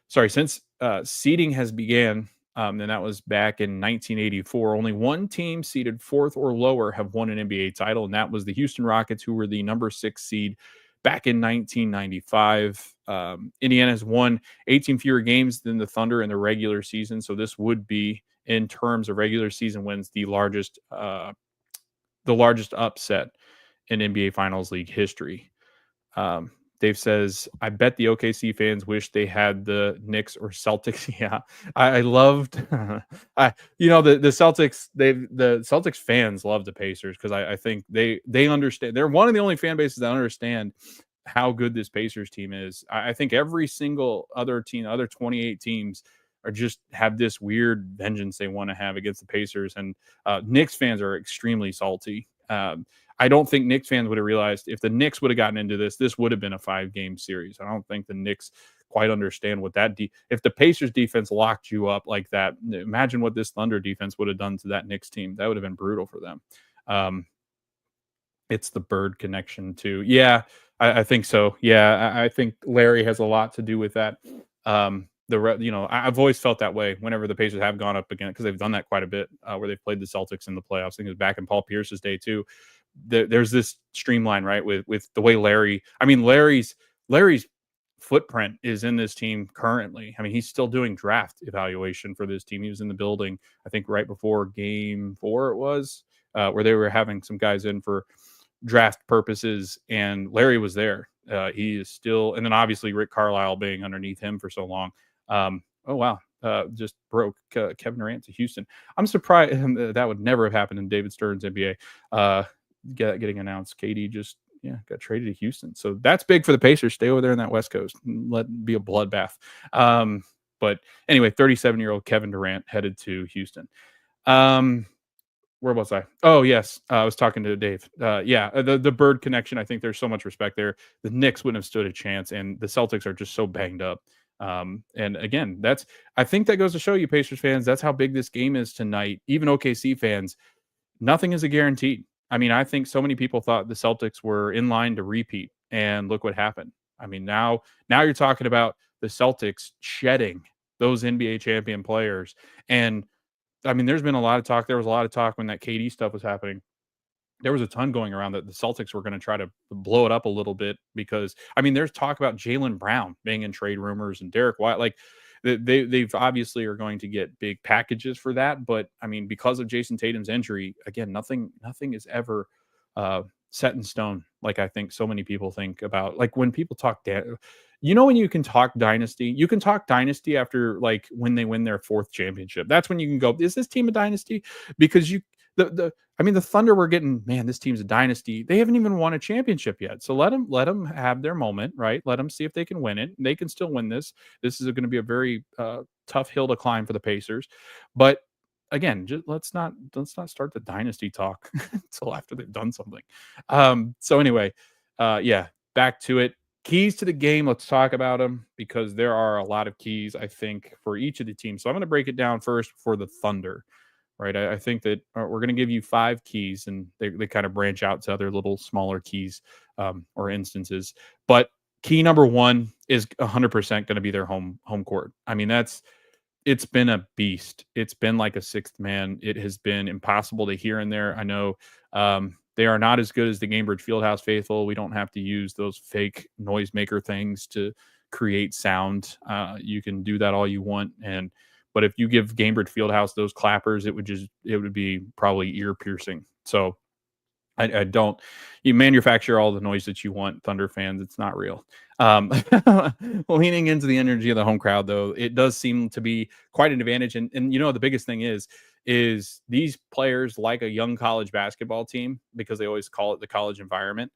Since seeding has began, and that was back in 1984, only one team seeded 4th or lower have won an NBA title, and that was the Houston Rockets, who were the number 6 seed back in 1995. Indiana has won 18 fewer games than the Thunder in the regular season, so this would be, in terms of regular season wins, the largest upset in NBA Finals League history. Dave says, I bet the OKC fans wish they had the Knicks or Celtics. Yeah, I loved, the Celtics. The Celtics fans love the Pacers because I think they understand. They're one of the only fan bases that understand how good this Pacers team is. I think every single other team, other 28 teams, are just have this weird vengeance they want to have against the Pacers, and Knicks fans are extremely salty. I don't think Knicks fans would have realized, if the Knicks would have gotten into this would have been a 5-game series. I don't think the Knicks quite understand what if the Pacers defense locked you up like that, imagine what this Thunder defense would have done to that Knicks team. That would have been brutal for them. It's the Bird connection too. Yeah, I think so. Yeah, I think Larry has a lot to do with that. I've always felt that way whenever the Pacers have gone up again because they've done that quite a bit where they've played the Celtics in the playoffs. I think it was back in Paul Pierce's day too. There's this streamline, right, with the way Larry. I mean, Larry's footprint is in this team currently. I mean, he's still doing draft evaluation for this team. He was in the building, I think, right before Game 4. It was where they were having some guys in for draft purposes, and Larry was there. He is still, and then obviously Rick Carlisle being underneath him for so long. Oh wow, just broke Kevin Durant to Houston. I'm surprised that would never have happened in David Stern's NBA. Getting announced, KD just got traded to Houston, so that's big for the Pacers. Stay over there in that West Coast, let it be a bloodbath. But anyway, 37-year-old Kevin Durant headed to Houston. Where was I? Oh, yes. I was talking to Dave. The Bird connection. I think there's so much respect there. The Knicks wouldn't have stood a chance, and the Celtics are just so banged up. And again, I think that goes to show you, Pacers fans, that's how big this game is tonight. Even OKC fans, nothing is a guaranteed. I mean, I think so many people thought the Celtics were in line to repeat, and look what happened. I mean, now you're talking about the Celtics shedding those NBA champion players. And I mean, there's been a lot of talk. There was a lot of talk when that KD stuff was happening. There was a ton going around that the Celtics were going to try to blow it up a little bit because, I mean, there's talk about Jaylen Brown being in trade rumors and Derek White. Like, they've obviously are going to get big packages for that. But, I mean, because of Jason Tatum's injury, again, nothing is ever set in stone. Like I think so many people think about, like when people talk when you can talk dynasty after like when they win their 4th championship. That's when you can go, is this team a dynasty? Because the Thunder were getting, man, this team's a dynasty. They haven't even won a championship yet. So let them have their moment, right? Let them see if they can win it. They can still win this. This is going to be a very tough hill to climb for the Pacers. But again, just let's not start the dynasty talk until after they've done something. So anyway, back to it. Keys to the game. Let's talk about them because there are a lot of keys, I think, for each of the teams. So I'm going to break it down first for the Thunder, right? I think that we're going to give you 5 keys, and they kind of branch out to other little smaller keys or instances. But key number 1 is 100% going to be their home court. I mean, it's been a beast. It's been like a 6th man. It has been impossible to hear in there. I know they are not as good as the Gainbridge Fieldhouse faithful. We don't have to use those fake noisemaker things to create sound. You can do that all you want. But if you give Gainbridge Fieldhouse those clappers, it would be probably ear piercing. So I don't. You manufacture all the noise that you want, Thunder fans. It's not real. Leaning into the energy of the home crowd, though, it does seem to be quite an advantage. And the biggest thing is these players like a young college basketball team, because they always call it the college environment.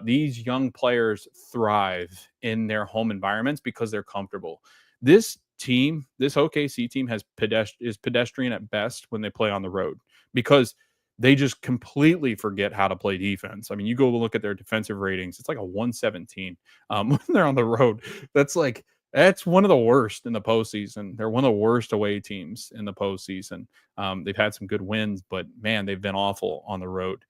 These young players thrive in their home environments because they're comfortable. This OKC team is pedestrian at best when they play on the road because they just completely forget how to play defense. I mean, you go look at their defensive ratings. It's like a 117 when they're on the road. That's one of the worst in the postseason. They're one of the worst away teams in the postseason. They've had some good wins, but man, they've been awful on the road.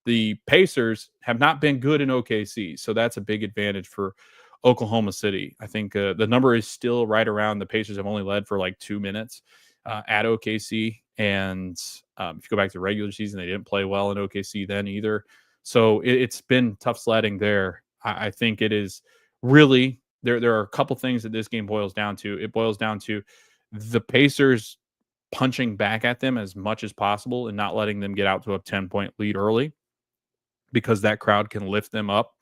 The Pacers have not been good in OKC, so that's a big advantage for Oklahoma City. I think the number is still right around. The Pacers have only led for like 2 minutes at OKC. And if you go back to the regular season, they didn't play well in OKC then either. So it's been tough sledding there. I think it is really there are a couple things that this game boils down to. It boils down to the Pacers punching back at them as much as possible and not letting them get out to a 10-point lead early because that crowd can lift them up.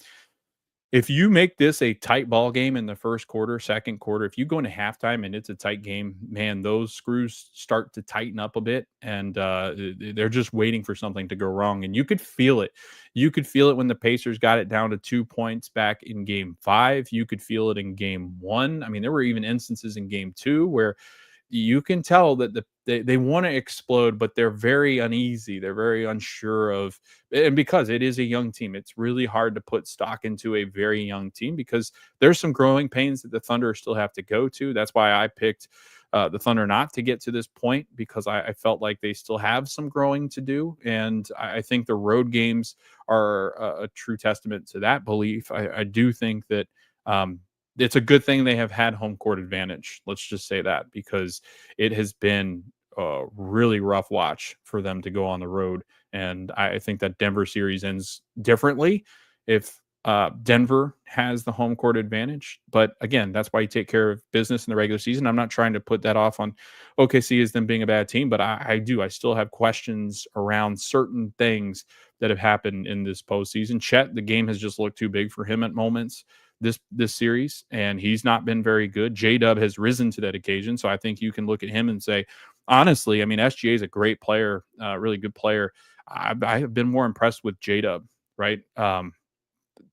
If you make this a tight ball game in the first quarter, second quarter, if you go into halftime and it's a tight game, man, those screws start to tighten up a bit, and they're just waiting for something to go wrong. And you could feel it. You could feel it when the Pacers got it down to 2 points back in Game 5. You could feel it in Game 1. I mean, there were even instances in Game 2 where you can tell that they want to explode, but they're very uneasy. They're very unsure of, and because it is a young team, it's really hard to put stock into a very young team because there's some growing pains that the Thunder still have to go to. That's why I picked the Thunder not to get to this point, because I felt like they still have some growing to do. And I think the road games are a true testament to that belief. I do think that it's a good thing they have had home court advantage. Let's just say that, because it has been a really rough watch for them to go on the road. And I think that Denver series ends differently if Denver has the home court advantage. But again, that's why you take care of business in the regular season. I'm not trying to put that off on OKC as them being a bad team, but I still have questions around certain things that have happened in this postseason. Chet, the game has just looked too big for him at moments this series, and he's not been very good. J-Dub has risen to that occasion, so I think you can look at him and say, honestly, I mean, SGA is a great player, really good player. I have been more impressed with J-Dub, right?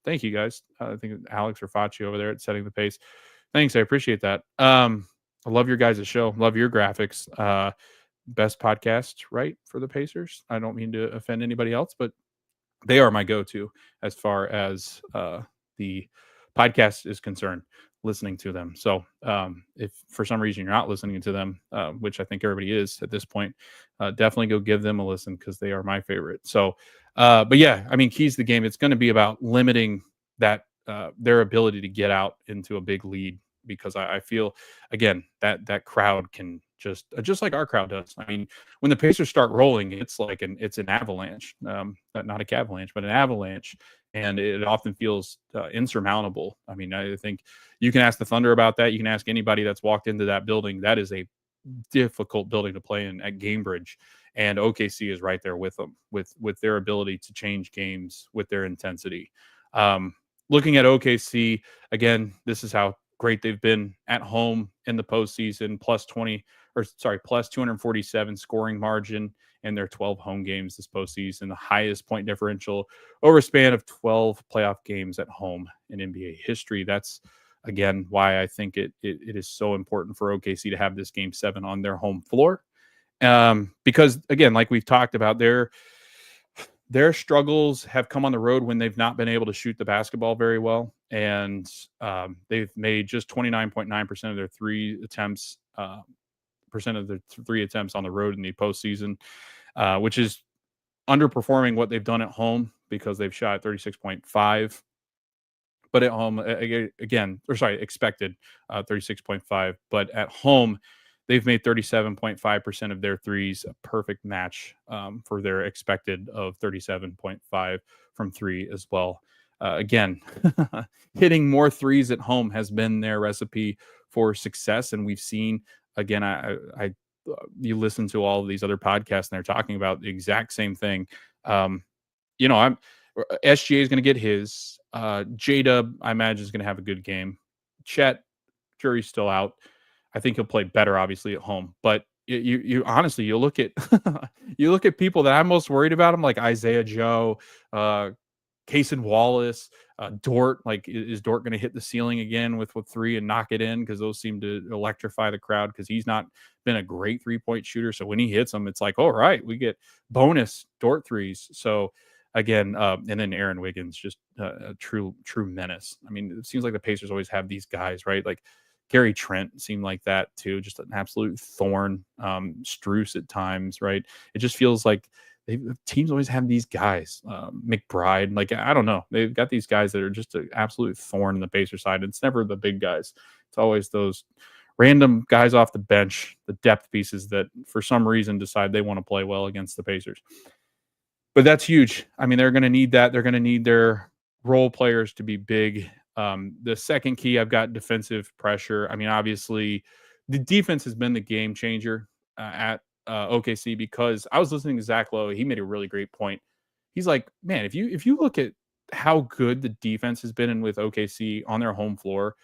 Thank you, guys. I think Alex Rafacci over there at Setting the Pace. Thanks, I appreciate that. I love your guys' show. Love your graphics. Best podcast, right, for the Pacers. I don't mean to offend anybody else, but they are my go-to as far as the podcast is concerned, listening to them. So if for some reason you're not listening to them, which I think everybody is at this point, definitely go give them a listen, because they are my favorite. So, but yeah, I mean, keys to the game, it's going to be about limiting that their ability to get out into a big lead, because I feel, again, that crowd can just like our crowd does. I mean, when the Pacers start rolling, it's like it's an avalanche, not a cavalanche, but an avalanche. And it often feels insurmountable. I mean, I think you can ask the Thunder about that. You can ask anybody that's walked into that building. That is a difficult building to play in at Gainbridge. And OKC is right there with them, with their ability to change games with their intensity. Looking at OKC, again, this is how great they've been at home in the postseason, plus 247 scoring margin in their 12 home games this postseason, the highest point differential over a span of 12 playoff games at home in NBA history. That's, again, why I think it is so important for OKC to have this Game 7 on their home floor. Because, again, like we've talked about, their struggles have come on the road when they've not been able to shoot the basketball very well. And they've made just 29.9% of their three attempts on the road in the postseason, which is underperforming what they've done at home, because they've shot 36.5, but at home expected 36.5, but at home they've made 37.5% of their threes, a perfect match for their expected of 37.5 from three as well. Again, hitting more threes at home has been their recipe for success, and we've seen, again, you listen to all of these other podcasts and they're talking about the exact same thing. SGA is going to get his. J-Dub, I imagine, is going to have a good game. Chet, jury's still out. I think he'll play better, obviously, at home. But you honestly, you look at people that I'm most worried about him, like Isaiah Joe, Cason Wallace, Dort. Like, is Dort going to hit the ceiling again with three and knock it in? Because those seem to electrify the crowd, because he's not been a great 3-point shooter. So when he hits them, it's like, all right, we get bonus Dort threes. So again, and then Aaron Wiggins, just a true menace. I mean, it seems like the Pacers always have these guys, right? Like Gary Trent seemed like that too, just an absolute thorn. Strus at times, right? It just feels like teams always have these guys. McBride, like, I don't know. They've got these guys that are just an absolute thorn in the Pacers side. It's never the big guys. It's always those random guys off the bench, the depth pieces that for some reason decide they want to play well against the Pacers. But that's huge. I mean, they're going to need that. They're going to need their role players to be big. The second key, I've got defensive pressure. I mean, obviously, the defense has been the game changer at OKC, because I was listening to Zach Lowe. He made a really great point. He's like, man, if you look at how good the defense has been in with OKC on their home floor,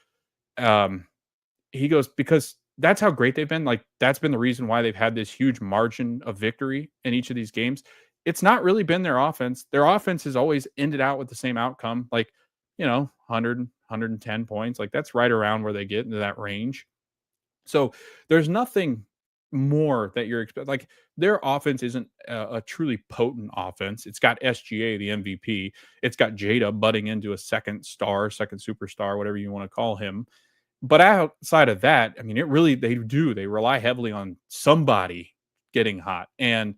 he goes, because that's how great they've been. Like, that's been the reason why they've had this huge margin of victory in each of these games. It's not really been their offense. Their offense has always ended out with the same outcome, like, 100, 110 points. Like, that's right around where they get into that range. So there's nothing more that you're expecting. Like, their offense isn't a truly potent offense. It's got SGA, the MVP. It's got Jada butting into a second superstar, whatever you want to call him. But outside of that, I mean, they rely heavily on somebody getting hot. And,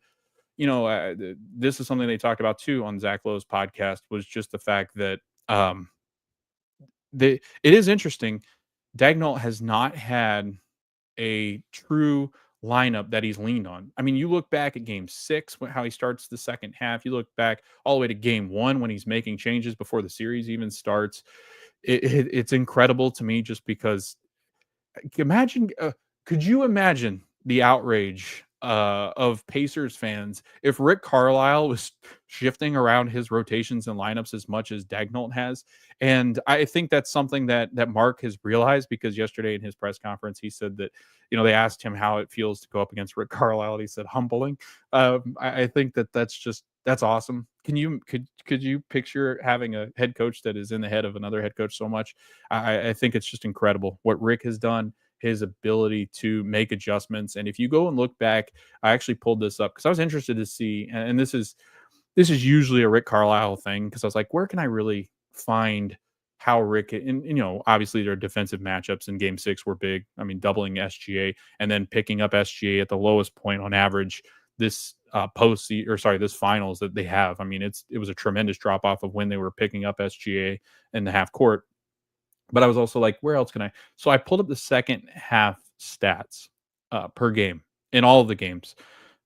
this is something they talked about too on Zach Lowe's podcast, was just the fact that it is interesting. Dagnall has not had a true lineup that he's leaned on. I mean, you look back at game 6, how he starts the second half. You look back all the way to game 1 when he's making changes before the series even starts. It's incredible to me, just because imagine, could you imagine the outrage of Pacers fans if Rick Carlisle was shifting around his rotations and lineups as much as Dagnall has? And I think that's something that Mark has realized, because yesterday in his press conference, he said that, they asked him how it feels to go up against Rick Carlisle, and he said humbling. I think that's awesome. Could you picture having a head coach that is in the head of another head coach so much? I think it's just incredible what Rick has done, his ability to make adjustments. And if you go and look back, I actually pulled this up because I was interested to see, and this is usually a Rick Carlisle thing, because I was like, where can I really find how Rick, and obviously their defensive matchups in game 6 were big. I mean, doubling SGA and then picking up SGA at the lowest point on average this this finals that they have. I mean, it was a tremendous drop off of when they were picking up SGA in the half court. But I was also like, where else can I? So I pulled up the second half stats per game in all of the games,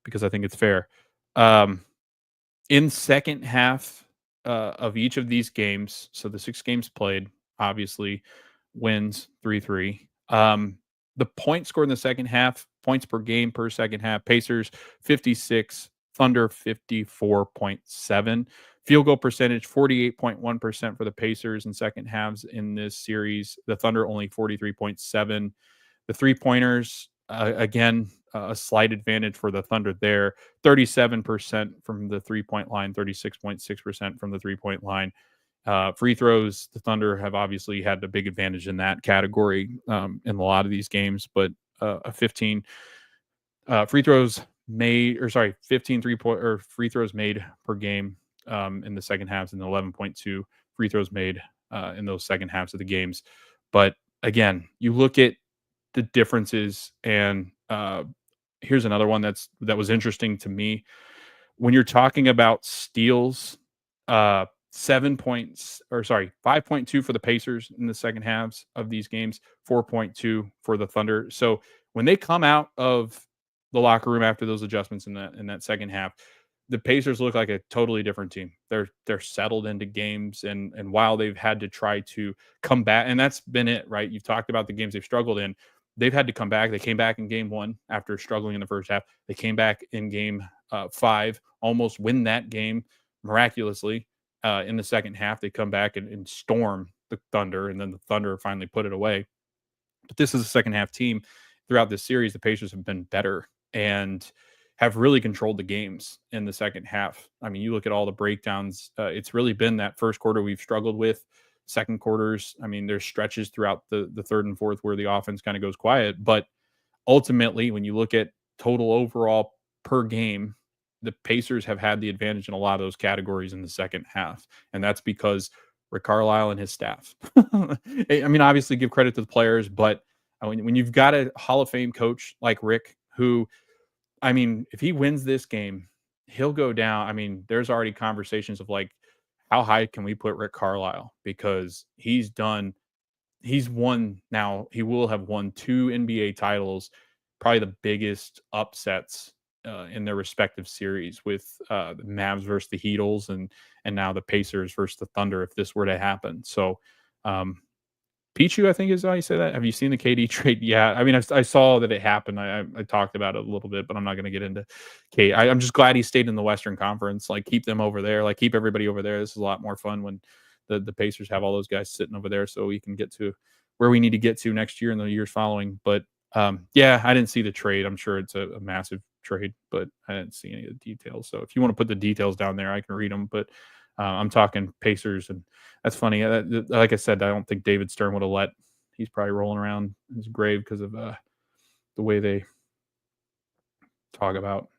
because I think it's fair. In second half of each of these games, so the 6 games played, obviously wins 3-3. The points scored in the second half, points per game per second half, Pacers 56, Thunder 54.7. Field goal percentage 48.1% for the Pacers in second halves in this series. The Thunder only 43.7. The 3-pointers, again, a slight advantage for the Thunder there. 37% from the 3-point line, 36.6% from the 3-point line. Free throws, the Thunder have obviously had a big advantage in that category in a lot of these games, but a 15 free throws made, 15 free throws made per game in the second halves, and 11.2 free throws made in those second halves of the games. But again, you look at the differences, and here's another one that was interesting to me. When you're talking about steals, 5.2 for the Pacers in the second halves of these games, 4.2 for the Thunder. So when they come out of the locker room after those adjustments in that second half, the Pacers look like a totally different team. They're settled into games, and while they've had to try to come back, and that's been it, right? You've talked about the games they've struggled in. They've had to come back. They came back in game 1 after struggling in the first half. They came back in game 5, almost win that game miraculously. In the second half, they come back and storm the Thunder, and then the Thunder finally put it away. But this is a second half team. Throughout this series, the Pacers have been better and have really controlled the games in the second half. I mean, you look at all the breakdowns, it's really been that first quarter we've struggled with. Second quarters, I mean, there's stretches throughout the third and fourth where the offense kind of goes quiet. But ultimately, when you look at total overall per game, the Pacers have had the advantage in a lot of those categories in the second half. And that's because Rick Carlisle and his staff. I mean, obviously give credit to the players, but when you've got a Hall of Fame coach like Rick, who, I mean, if he wins this game, he'll go down. I mean, there's already conversations of like, how high can we put Rick Carlisle? Because he's won now. He will have won 2 NBA titles, probably the biggest upsets in their respective series, with the Mavs versus the Heatles, and now the Pacers versus the Thunder, if this were to happen. So Pichu, I think is how you say that. Have you seen the KD trade? Yeah. I mean, I saw that it happened. I talked about it a little bit, but I'm not going to get into KD. I'm just glad he stayed in the Western Conference. Like, keep them over there. Like, keep everybody over there. This is a lot more fun when the Pacers have all those guys sitting over there, so we can get to where we need to get to next year and the years following. But yeah, I didn't see the trade. I'm sure it's a massive trade, but I didn't see any of the details. So if you want to put the details down there, I can read them. But I'm talking Pacers, and that's funny. Like I said, I don't think David Stern would have let. He's probably rolling around in his grave because of the way they talk about.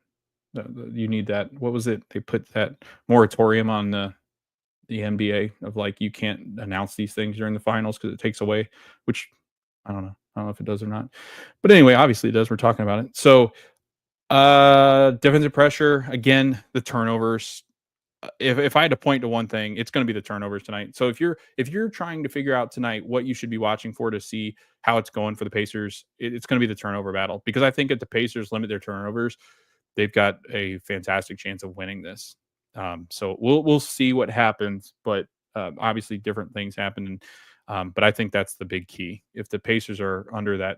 You need that. What was it? They put that moratorium on the NBA of like, you can't announce these things during the finals because it takes away, which I don't know. I don't know if it does or not. But anyway, obviously it does. We're talking about it. So defensive pressure, again, the turnovers. If I had to point to one thing, it's going to be the turnovers tonight. So if you're trying to figure out tonight what you should be watching for to see how it's going for the Pacers, it's going to be the turnover battle, because I think if the Pacers limit their turnovers, they've got a fantastic chance of winning this. So we'll see what happens, but obviously different things happen. But I think that's the big key. If the Pacers are under that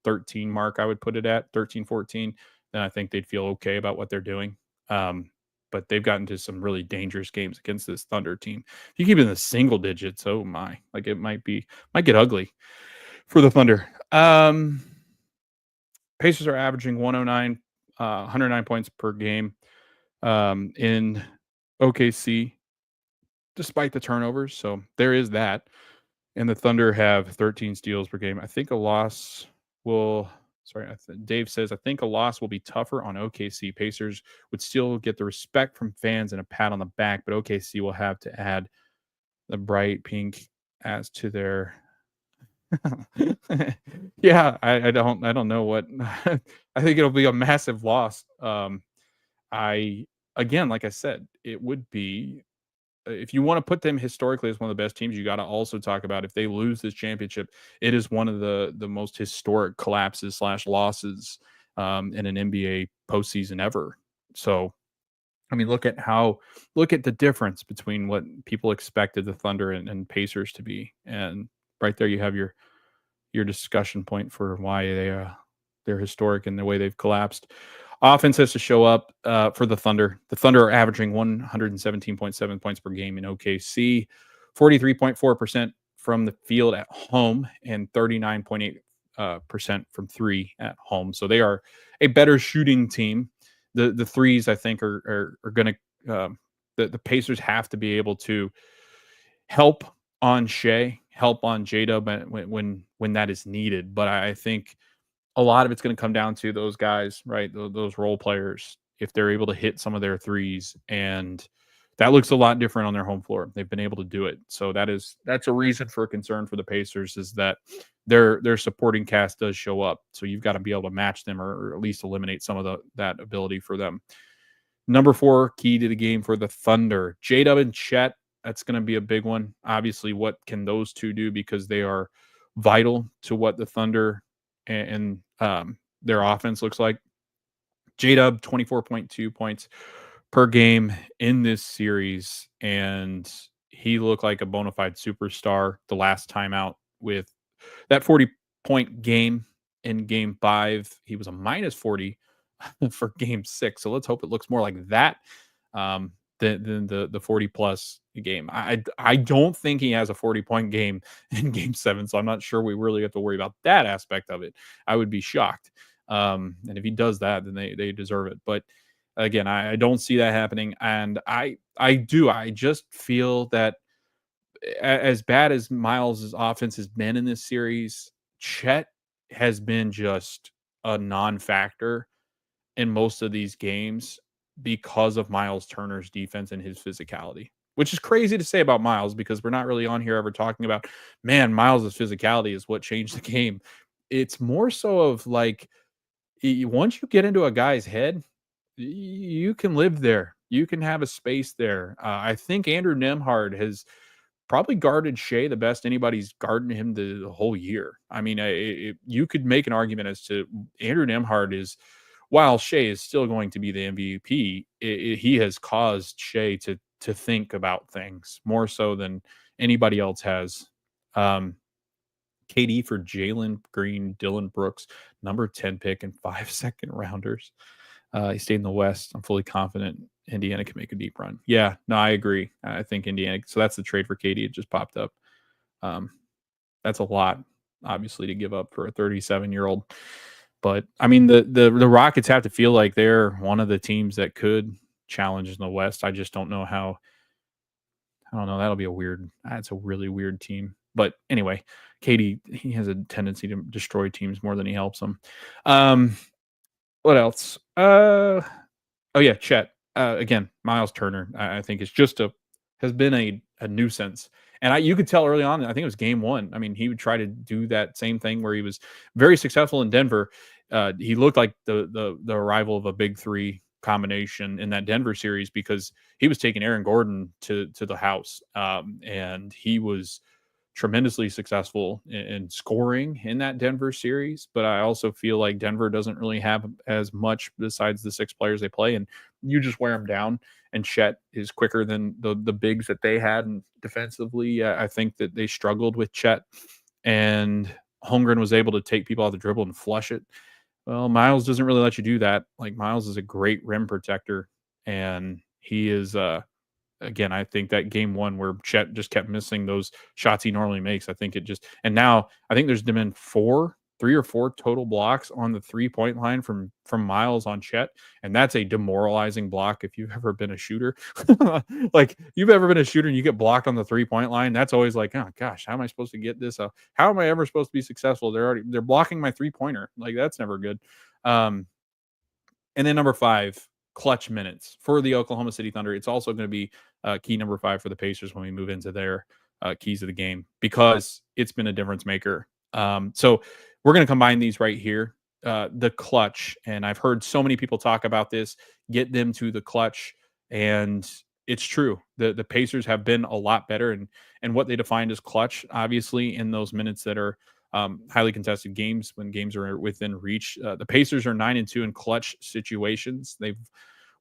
13 mark, I would put it at 13, 14, then I think they'd feel okay about what they're doing. But they've gotten to some really dangerous games against this Thunder team. If you keep it in the single digits, oh my, like it might get ugly for the Thunder. Pacers are averaging 109 points per game in OKC, despite the turnovers. So there is that. And the Thunder have 13 steals per game. I think a loss will... Dave says, I think a loss will be tougher on OKC. Pacers would still get the respect from fans and a pat on the back, but OKC will have to add the bright pink as to their... yeah, I don't know what... I think it'll be a massive loss. Again, like I said, it would be... if you want to put them historically as one of the best teams, you got to also talk about if they lose this championship, it is one of the most historic collapses / losses in an NBA postseason ever. So, I mean, look at the difference between what people expected the Thunder and Pacers to be, and right there you have your discussion point for why they're historic in the way they've collapsed. Offense has to show up for the Thunder. The Thunder are averaging 117.7 points per game in OKC, 43.4% from the field at home, and 39.8% from three at home. So they are a better shooting team. The threes, I think, are going to the Pacers have to be able to help on Shea, help on J-Dub when that is needed. But I think a lot of it's going to come down to those guys, right? Those role players, if they're able to hit some of their threes, and that looks a lot different on their home floor. They've been able to do it. So that's a reason for concern for the Pacers, is that their supporting cast does show up. So you've got to be able to match them, or at least eliminate some of that ability for them. Number 4 key to the game for the Thunder, J-Dub and Chet. That's going to be a big one. Obviously, what can those two do, because they are vital to what the Thunder and their offense looks like. J-Dub, 24.2 points per game in this series, and he looked like a bona fide superstar the last time out with that 40-point game in Game 5. He was a minus 40 for Game 6, so let's hope it looks more like that than the 40-plus game. I don't think he has a 40-point game in Game 7, so I'm not sure we really have to worry about that aspect of it. I would be shocked. And if he does that, then they deserve it. But again, I don't see that happening. And I just feel that as bad as Miles' offense has been in this series, Chet has been just a non-factor in most of these games because of Miles Turner's defense and his physicality, which is crazy to say about Miles, because we're not really on here ever talking about, man, Miles' physicality is what changed the game. It's more so of like, once you get into a guy's head, you can live there. You can have a space there. I think Andrew Nembhard has probably guarded Shea the best anybody's guarded him the whole year. I mean, you could make an argument as to Andrew Nembhard is, while Shea is still going to be the MVP, he has caused Shea to think about things more so than anybody else has. KD for Jalen Green, Dylan Brooks, number 10 pick, and 5 second-rounders. He stayed in the West. I'm fully confident Indiana can make a deep run. Yeah, no, I agree. I think Indiana. So that's the trade for KD. It just popped up. That's a lot, obviously, to give up for a 37-year-old. But I mean, the Rockets have to feel like they're one of the teams that could challenge in the West. I just don't know how. I don't know. That'll be a weird. That's a really weird team. But anyway, KD, he has a tendency to destroy teams more than he helps them. What else? Oh yeah, Chet. Again, Miles Turner. I think it's just has been a nuisance. And you could tell early on, I think it was game one. I mean, he would try to do that same thing where he was very successful in Denver. He looked like the arrival of a big three combination in that Denver series because he was taking Aaron Gordon to the house. And he was tremendously successful in scoring in that Denver series. But I also feel like Denver doesn't really have as much besides the 6 players they play, and you just wear them down. And Chet is quicker than the bigs that they had. And defensively, I think that they struggled with Chet, and Holmgren was able to take people out of the dribble and flush it. Well, Miles doesn't really let you do that. Like, Miles is a great rim protector, and he is again, I think that game one where Chet just kept missing those shots he normally makes, I think it just, and now I think there's been 3 or 4 total blocks on the 3-point line from Miles on Chet. And that's a demoralizing block. If you've ever been a shooter, like you've ever been a shooter and you get blocked on the 3-point line, that's always like, oh gosh, how am I supposed to get this? How am I ever supposed to be successful? They're blocking my 3-pointer. Like, that's never good. And then number 5, clutch minutes for the Oklahoma City Thunder. It's also going to be key number 5 for the Pacers when we move into their keys of the game, because it's been a difference maker. So we're going to combine these right here. The clutch, and I've heard so many people talk about this, get them to the clutch, and it's true. The Pacers have been a lot better, and what they defined as clutch, obviously, in those minutes that are highly contested games, when games are within reach. The Pacers are 9-2 in clutch situations. They've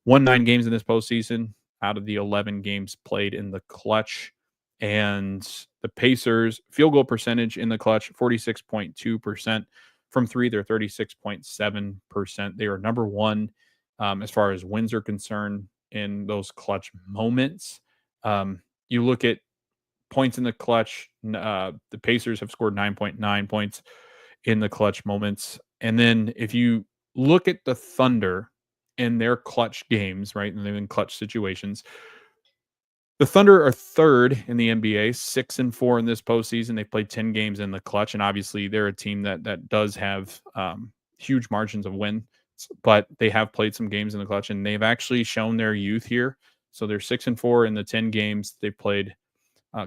won 9 games in this postseason out of the 11 games played in the clutch. And the Pacers field goal percentage in the clutch, 46.2%. From 3, they're 36.7%. They are number 1 as far as wins are concerned in those clutch moments. You look at points in the clutch, the Pacers have scored 9.9 points in the clutch moments. And then if you look at the Thunder in their clutch games, right, and they're in clutch situations, the Thunder are 3rd in the NBA, 6-4 in this postseason. They've played 10 games in the clutch, and obviously they're a team that does have huge margins of win, but they have played some games in the clutch, and they've actually shown their youth here. So they're 6-4 in the 10 games they've played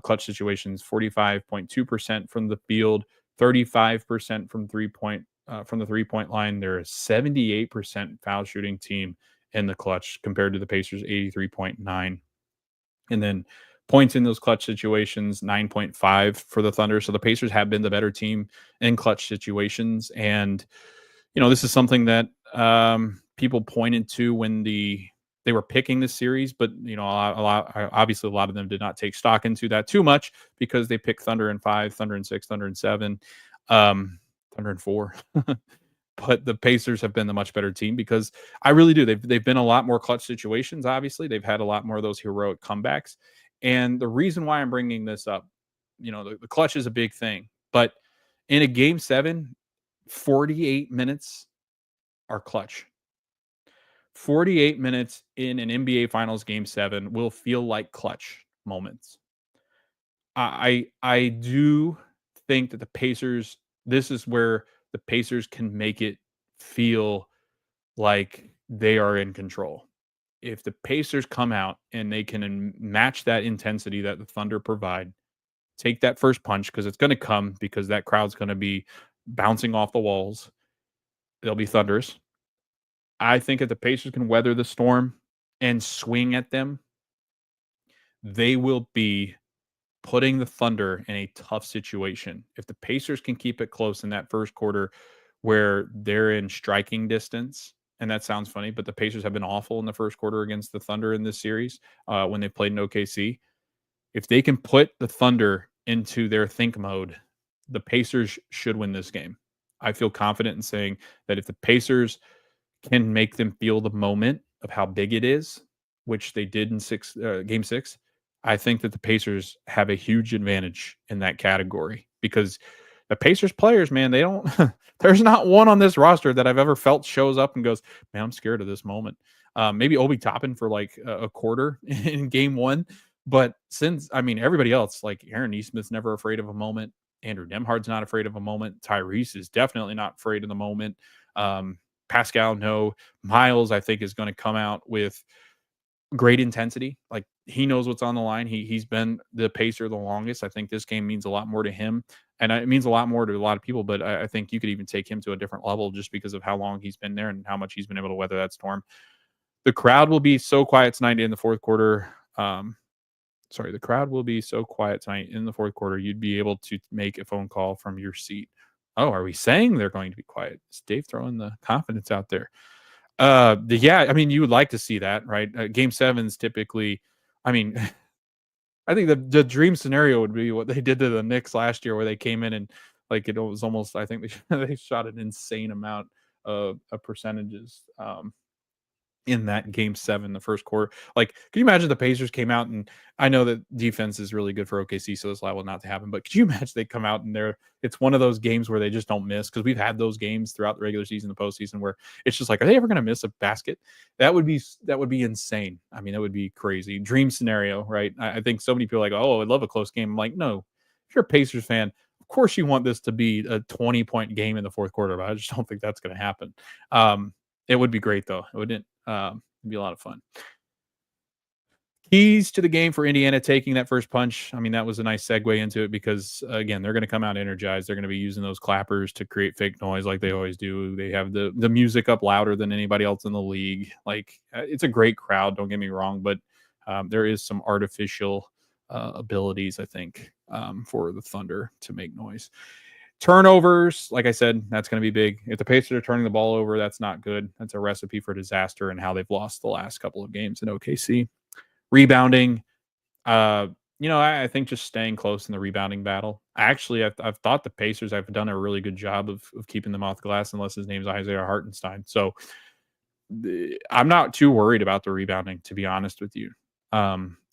clutch situations, 45.2% from the field, 35% from the 3-point line. They're a 78% foul shooting team in the clutch compared to the Pacers' 83.9. And then points in those clutch situations, 9.5 for the Thunder. So the Pacers have been the better team in clutch situations. And, this is something that people pointed to when they were picking this series, but, obviously a lot of them did not take stock into that too much, because they picked Thunder in 5, Thunder in 6, Thunder in 7, Thunder in 4. But the Pacers have been the much better team, because I really do. They've been a lot more clutch situations. Obviously, they've had a lot more of those heroic comebacks. And the reason why I'm bringing this up, the clutch is a big thing. But in a game 7, 48 minutes are clutch. 48 minutes in an NBA Finals game 7 will feel like clutch moments. I do think that the Pacers, this is where the Pacers can make it feel like they are in control. If the Pacers come out and they can match that intensity that the Thunder provide, take that first punch, because it's going to come, because that crowd's going to be bouncing off the walls. They'll be thunderous. I think if the Pacers can weather the storm and swing at them, they will be putting the Thunder in a tough situation. If the Pacers can keep it close in that first quarter where they're in striking distance, and that sounds funny, but the Pacers have been awful in the first quarter against the Thunder in this series when they played in OKC. If they can put the Thunder into their think mode, the Pacers should win this game. I feel confident in saying that if the Pacers can make them feel the moment of how big it is, which they did in game 6, I think that the Pacers have a huge advantage in that category, because the Pacers players, man, they don't, there's not one on this roster that I've ever felt shows up and goes, man, I'm scared of this moment. Maybe Obi Toppin for like a quarter in game 1. But everybody else, like Aaron Nesmith's never afraid of a moment. Andrew Nembhard's not afraid of a moment. Tyrese is definitely not afraid of the moment. Pascal, no. Miles, I think, is going to come out with great intensity. Like, he knows what's on the line. He's been the pacer the longest. I think this game means a lot more to him, and it means a lot more to a lot of people. But I think you could even take him to a different level just because of how long he's been there and how much he's been able to weather that storm. The crowd will be so quiet tonight in the fourth quarter. The crowd will be so quiet tonight in the fourth quarter. You'd be able to make a phone call from your seat. Oh, are we saying they're going to be quiet? Is Dave throwing the confidence out there? Yeah, I mean, you would like to see that, right? Game 7's typically, I mean, I think the dream scenario would be what they did to the Knicks last year, where they came in and like it was almost, I think they shot an insane amount of percentages in that game 7, the first quarter. Like, can you imagine the Pacers came out, and I know that defense is really good for OKC, so this liable not to happen, but could you imagine they come out and it's one of those games where they just don't miss? Because we've had those games throughout the regular season, the postseason, where it's just like, are they ever going to miss a basket? That would be insane. I mean, that would be crazy. Dream scenario, right? I think so many people are like, oh, I'd love a close game. I'm like, no, if you're a Pacers fan, of course you want this to be a 20-point game in the fourth quarter, but I just don't think that's going to happen. It would be great, though. It wouldn't. It'd be a lot of fun. Keys to the game for Indiana taking that first punch. I mean, that was a nice segue into it because, again, they're going to come out energized. They're going to be using those clappers to create fake noise like they always do. They have the music up louder than anybody else in the league. Like, it's a great crowd, don't get me wrong, but there is some artificial abilities, I think, for the Thunder to make noise. Turnovers, like I said, that's going to be big. If the Pacers are turning the ball over, that's not good. That's a recipe for disaster and how they've lost the last couple of games in OKC. Rebounding, I think just staying close in the rebounding battle. Actually, I've thought the Pacers have done a really good job of keeping them off the glass, unless his name's Isaiah Hartenstein. So I'm not too worried about the rebounding, to be honest with you.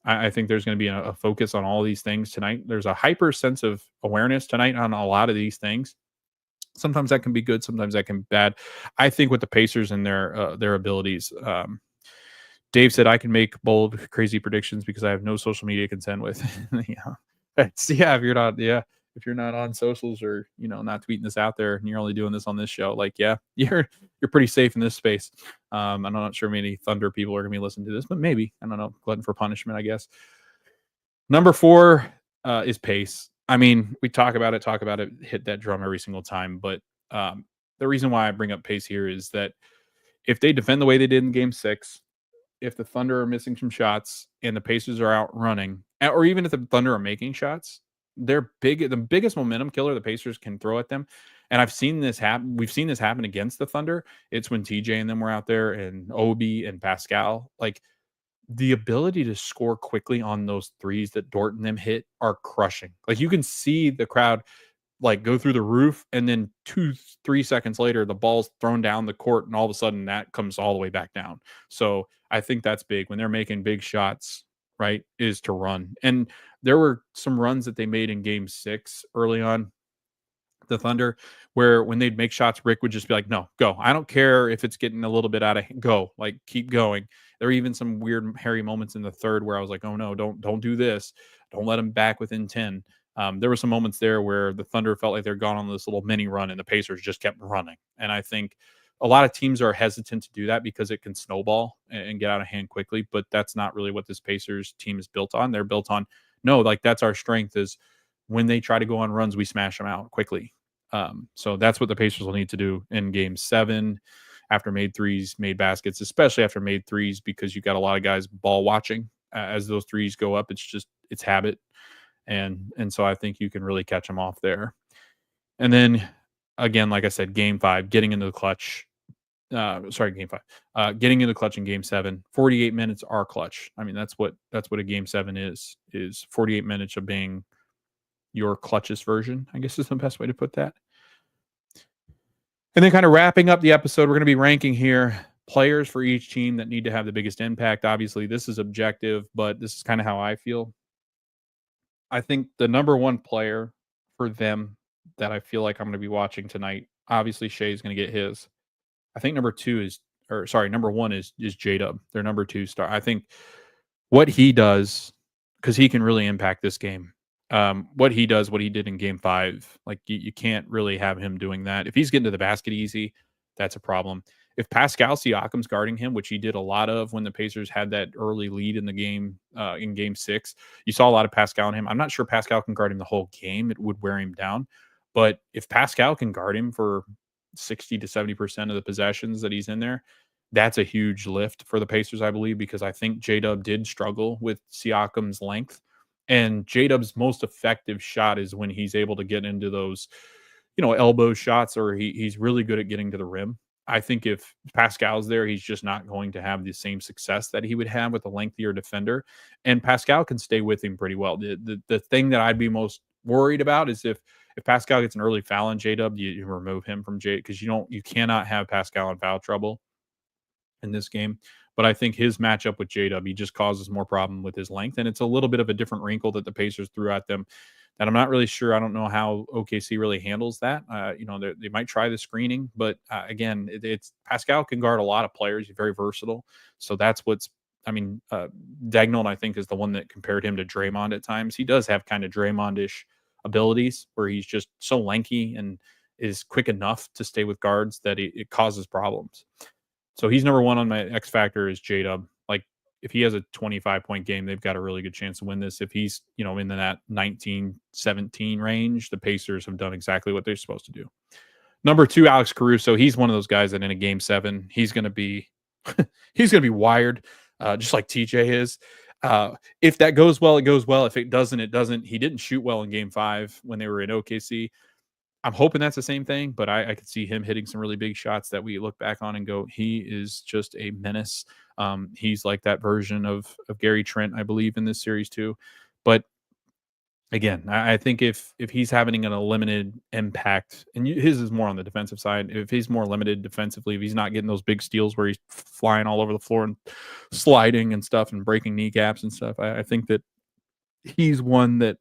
I think there's going to be a focus on all these things tonight. There's a hyper sense of awareness tonight on a lot of these things. Sometimes that can be good. Sometimes that can be bad. I think with the Pacers and their abilities, Dave said I can make bold, crazy predictions because I have no social media consent with. If you're not on socials or not tweeting this out there and you're only doing this on this show, like, yeah, you're pretty safe in this space. I'm not sure many Thunder people are gonna be listening to this, but maybe, I don't know, glutton for punishment, I guess. Number 4 is pace. I mean, we talk about it, hit that drum every single time, but the reason why I bring up pace here is that if they defend the way they did in Game 6, if the Thunder are missing some shots and the Pacers are out running, or even if the Thunder are making shots, the biggest momentum killer the Pacers can throw at them. And I've seen this happen. We've seen this happen against the Thunder. It's when TJ and them were out there, and Obi and Pascal. Like, the ability to score quickly on those threes that Dort and them hit are crushing. Like, you can see the crowd like go through the roof, and then 2-3 seconds later, the ball's thrown down the court, and all of a sudden that comes all the way back down. So I think that's big when they're making big shots, right? Is to run. And there were some runs that they made in Game 6 early on, the Thunder, where when they'd make shots, Rick would just be like, no, go. I don't care if it's getting a little bit out of go, like, keep going. There were even some weird hairy moments in the third where I was like, oh no, don't do this. Don't let them back within 10. There were some moments there where the Thunder felt like they're gone on this little mini run and the Pacers just kept running. And I think a lot of teams are hesitant to do that because it can snowball and get out of hand quickly, but that's not really what this Pacers team is built on. They're built on, no, like, that's our strength, is when they try to go on runs, we smash them out quickly. So that's what the Pacers will need to do in Game 7 after made threes, made baskets, especially after made threes, because you got a lot of guys ball watching as those threes go up. It's habit. And so I think you can really catch them off there. And then again, like I said, Game 5, getting into the clutch. Game 5. Getting into the clutch in Game 7. 48 minutes are clutch. I mean, that's what a Game 7 is 48 minutes of being your clutchest version, I guess is the best way to put that. And then kind of wrapping up the episode, we're going to be ranking here players for each team that need to have the biggest impact. Obviously, this is objective, but this is kind of how I feel. I think the number 1 player for them that I feel like I'm going to be watching tonight, obviously Shea's going to get his. I think number 1 is J-Dub, their number 2 star. I think what he does, because he can really impact this game. What he did in Game 5, like, you can't really have him doing that. If he's getting to the basket easy, that's a problem. if Pascal Siakam's guarding him, which he did a lot of when the Pacers had that early lead in the game, in game 6, you saw a lot of Pascal on him. I'm not sure Pascal can guard him the whole game. It would wear him down. But if Pascal can guard him for 60 to 70% of the possessions that he's in there, that's a huge lift for the Pacers, I believe, because I think J-Dub did struggle with Siakam's length. And J-Dub's most effective shot is when he's able to get into those, elbow shots, or he's really good at getting to the rim. I think if Pascal's there, he's just not going to have the same success that he would have with a lengthier defender. And Pascal can stay with him pretty well. The thing that I'd be most worried about is if Pascal gets an early foul on J-Dub, you remove him from J, because you cannot have Pascal in foul trouble in this game. But I think his matchup with J-Dub, he just causes more problem with his length. And it's a little bit of a different wrinkle that the Pacers threw at them that I'm not really sure. I don't know how OKC really handles that. They might try the screening, but again, it's Pascal can guard a lot of players. He's very versatile. So that's Daigneault, I think, is the one that compared him to Draymond at times. He does have kind of Draymond-ish abilities where he's just so lanky and is quick enough to stay with guards that it causes problems. So he's number one on my X factor is J-Dub. Like, if he has a 25-point game, they've got a really good chance to win this. If he's, in that 19-17 range, the Pacers have done exactly what they're supposed to do. Number 2, Alex Caruso. He's one of those guys that in a game 7, he's going to be wired, just like TJ is. If that goes well, it goes well. If it doesn't, it doesn't. He didn't shoot well in game 5 when they were in OKC. I'm hoping that's the same thing, but I could see him hitting some really big shots that we look back on and go, he is just a menace. He's like that version of Gary Trent, I believe, in this series too. But again, I think if he's having a limited impact, and his is more on the defensive side, if he's more limited defensively, if he's not getting those big steals where he's flying all over the floor and sliding and stuff and breaking kneecaps and stuff, I think that he's one that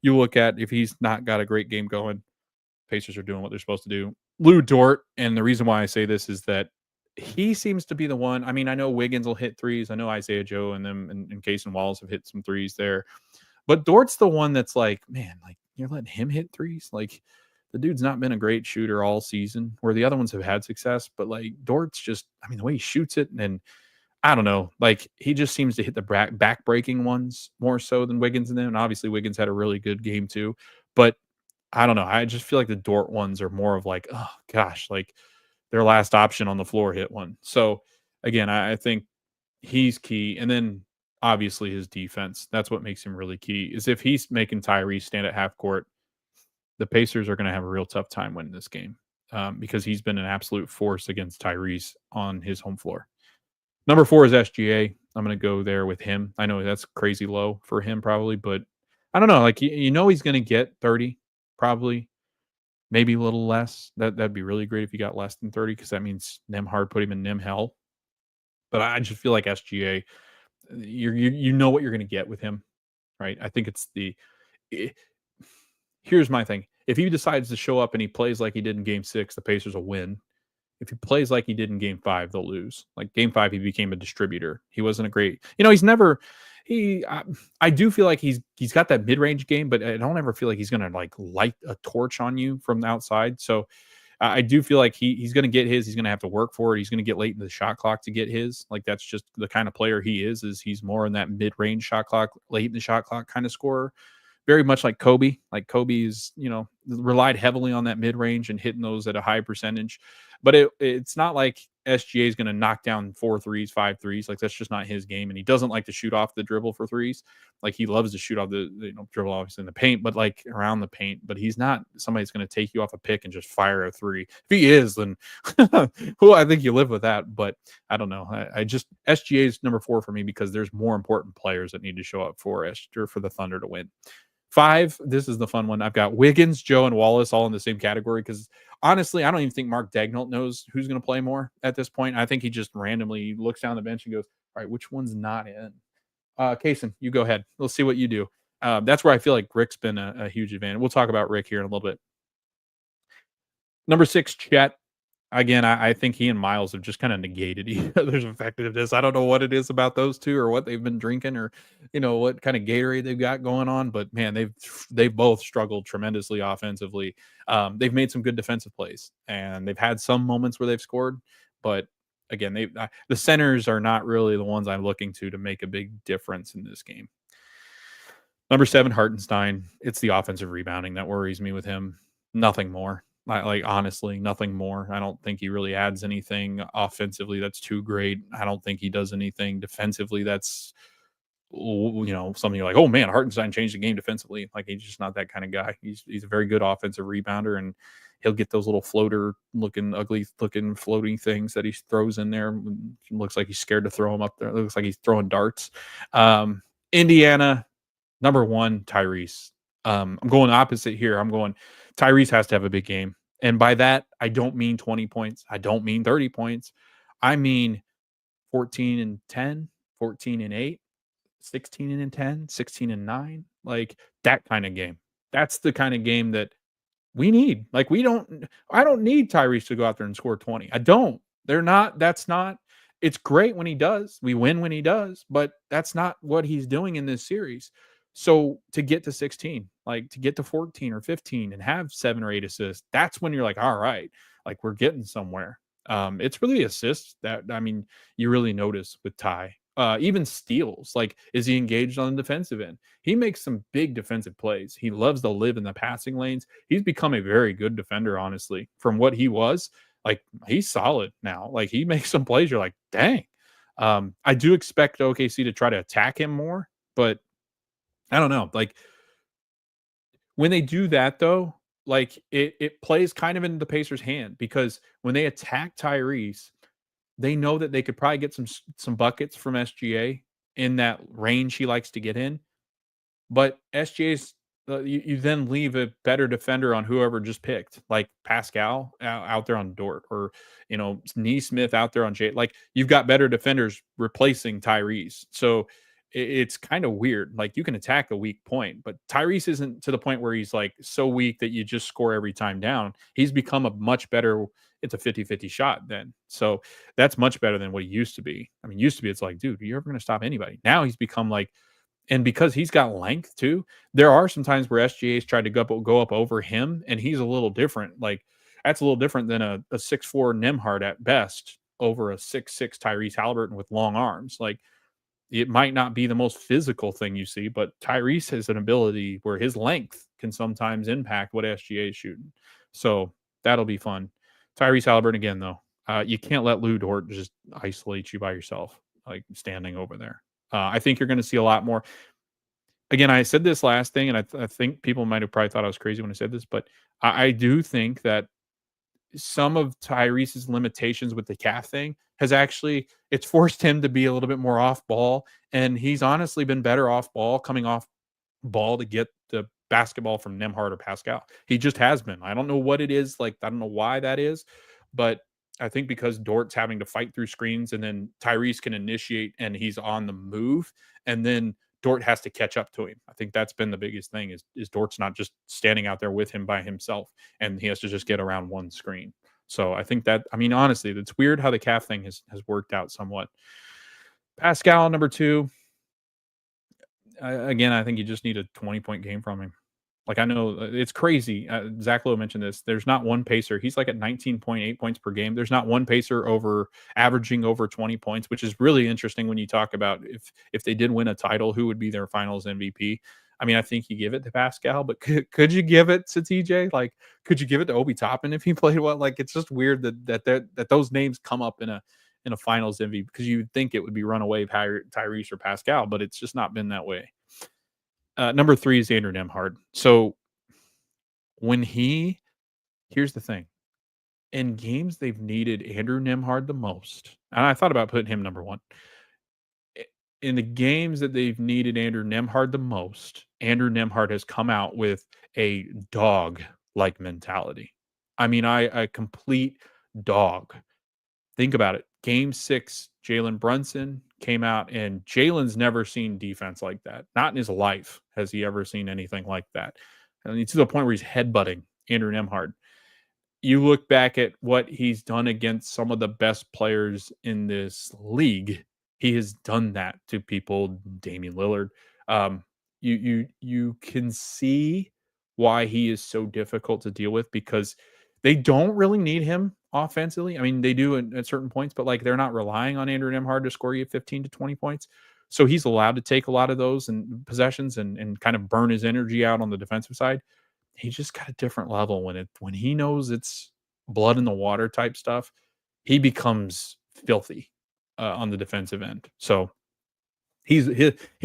you look at. If he's not got a great game going, Pacers are doing what they're supposed to do. Lou Dort, and the reason why I say this is that he seems to be the one. I mean, I know Wiggins will hit threes. I know Isaiah Joe and them and Case and Wallace have hit some threes there. But Dort's the one that's like, man, like, you're letting him hit threes? Like, the dude's not been a great shooter all season, where the other ones have had success. But, like, Dort's just, the way he shoots it, and I don't know, like, he just seems to hit the back-breaking ones more so than Wiggins and them. And obviously, Wiggins had a really good game too. But I don't know. I just feel like the Dort ones are more of like, oh, gosh, like their last option on the floor hit one. So, again, I think he's key. And then, obviously, his defense. That's what makes him really key, is if he's making Tyrese stand at half court, the Pacers are going to have a real tough time winning this game, because he's been an absolute force against Tyrese on his home floor. Number 4 is SGA. I'm going to go there with him. I know that's crazy low for him probably, but I don't know. Like, he's going to get 30. Probably, maybe a little less. That'd be really great if he got less than 30, because that means Nembhard put him in Nim hell. But I just feel like SGA, you know what you're going to get with him, right? I think here's my thing. If he decides to show up and he plays like he did in game 6, the Pacers will win. If he plays like he did in game 5, they'll lose. Like game 5, he became a distributor. He wasn't a great, he's never, I do feel like he's got that mid-range game, but I don't ever feel like he's going to like light a torch on you from the outside. So I do feel like he's going to get his, he's going to have to work for it. He's going to get late in the shot clock to get his. Like, that's just the kind of player he is he's more in that mid-range shot clock, late in the shot clock kind of scorer. Very much like Kobe. Like, Kobe's, relied heavily on that mid-range and hitting those at a high percentage. But it's not like SGA is going to knock down 4 threes, 5 threes. Like, that's just not his game. And he doesn't like to shoot off the dribble for threes. Like, he loves to shoot off the dribble, obviously, in the paint, but like around the paint. But he's not somebody that's going to take you off a pick and just fire a 3. If he is, then well, I think you live with that. But I don't know. I just, SGA is number 4 for me, because there's more important players that need to show up for the Thunder to win. 5, this is the fun one. I've got Wiggins, Joe, and Wallace all in the same category, because honestly, I don't even think Mark Daigneault knows who's going to play more at this point. I think he just randomly looks down the bench and goes, all right, which one's not in? Kaysen, you go ahead. We'll see what you do. That's where I feel like Rick's been a huge advantage. We'll talk about Rick here in a little bit. Number 6, Chet. Again, I think he and Miles have just kind of negated each other's effectiveness. I don't know what it is about those two, or what they've been drinking, or what kind of Gatorade they've got going on. But man, they've both struggled tremendously offensively. They've made some good defensive plays, and they've had some moments where they've scored. But again, the centers are not really the ones I'm looking to make a big difference in this game. Number 7, Hartenstein. It's the offensive rebounding that worries me with him. Nothing more. Honestly, nothing more. I don't think he really adds anything offensively that's too great. I don't think he does anything defensively that's, something you're like, oh man, Hartenstein changed the game defensively. Like, he's just not that kind of guy. He's a very good offensive rebounder, and he'll get those little ugly looking floating things that he throws in there. It looks like he's scared to throw them up there. It looks like he's throwing darts. Indiana, number 1, Tyrese. I'm going opposite here. I'm going Tyrese has to have a big game. And by that, I don't mean 20 points. I don't mean 30 points. I mean 14 and 10, 14 and 8, 16 and 10, 16 and 9. Like, that kind of game. That's the kind of game that we need. Like, I don't need Tyrese to go out there and score 20. I don't. It's great when he does. We win when he does, but that's not what he's doing in this series. So to get to 16, like to get to 14 or 15 and have 7 or 8 assists, that's when you're like, all right, like we're getting somewhere. It's really assists that, you really notice with Ty. Even steals, like, is he engaged on the defensive end? He makes some big defensive plays. He loves to live in the passing lanes. He's become a very good defender, honestly, from what he was. Like, he's solid now. Like, he makes some plays. You're like, dang. I do expect OKC to try to attack him more, but I don't know. Like, when they do that, though, like it plays kind of into the Pacers' hand, because when they attack Tyrese, they know that they could probably get some buckets from SGA in that range he likes to get in. But SGA's you then leave a better defender on whoever just picked, like Pascal out there on Dort, or Neesmith out there on Jay. Like, you've got better defenders replacing Tyrese. So it's kind of weird. Like, you can attack a weak point, but Tyrese isn't to the point where he's like so weak that you just score every time down. He's become a much better, it's a 50-50 shot then. So that's much better than what he used to be. Used to be, it's like, dude, you're ever going to stop anybody? Now he's become like, and because he's got length too, there are some times where SGA's tried to go up over him, and he's a little different. Like, that's a little different than a 6'4" Nembhard at best over a 6'6" Tyrese Haliburton with long arms. Like, it might not be the most physical thing you see, but Tyrese has an ability where his length can sometimes impact what SGA is shooting. So that'll be fun. Tyrese Haliburton again, though. You can't let Lou Dort just isolate you by yourself, like standing over there. I think you're going to see a lot more. Again, I said this last thing, and I think people might have probably thought I was crazy when I said this, but I do think that some of Tyrese's limitations with the calf thing has actually, it's forced him to be a little bit more off ball. And he's honestly been better off ball, coming off ball to get the basketball from Nembhard or Pascal. He just has been. I don't know what it is. Like, I don't know why that is, but I think because Dort's having to fight through screens, and then Tyrese can initiate and he's on the move, and then Dort has to catch up to him. I think that's been the biggest thing is Dort's not just standing out there with him by himself, and he has to just get around one screen. So I think that, honestly, it's weird how the calf thing has worked out somewhat. Pascal, number 2. Again, I think you just need a 20-point game from him. Like, I know it's crazy. Zach Lowe mentioned this. There's not one Pacer. He's like at 19.8 points per game. There's not one Pacer averaging over 20 points, which is really interesting when you talk about if they did win a title, who would be their finals MVP. I think you give it to Pascal, but could you give it to TJ? Like, could you give it to Obi Toppin if he played well? Like, it's just weird that those names come up in a finals MVP, because you'd think it would be runaway Tyrese or Pascal, but it's just not been that way. Number 3 is Andrew Nembhard. So here's the thing. In games they've needed Andrew Nembhard the most, and I thought about putting him number 1. In the games that they've needed Andrew Nembhard the most, Andrew Nembhard has come out with a dog-like mentality. A complete dog. Think about it. Game 6, Jalen Brunson came out, and Jalen's never seen defense like that. Not in his life has he ever seen anything like that. To the point where he's headbutting Andrew Nembhard. You look back at what he's done against some of the best players in this league. He has done that to people. Damian Lillard. You can see why he is so difficult to deal with, because they don't really need him offensively. I mean, they do at certain points, but like they're not relying on Andrew Nemhard to score you 15 to 20 points. So he's allowed to take a lot of those and possessions and kind of burn his energy out on the defensive side. He just got a different level when he knows it's blood in the water type stuff. He becomes filthy on the defensive end. So he's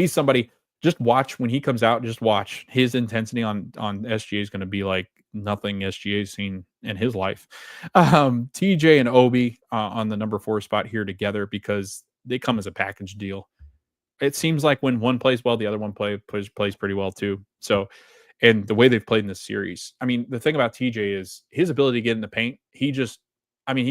somebody. Just watch when he comes out. Just watch his intensity on SGA is going to be like nothing SGA's seen in his life. TJ and Obi on the number 4 spot here together because they come as a package deal. It seems like when one plays well, the other one plays pretty well too. So, and the way they've played in this series, I mean, the thing about TJ is his ability to get in the paint. He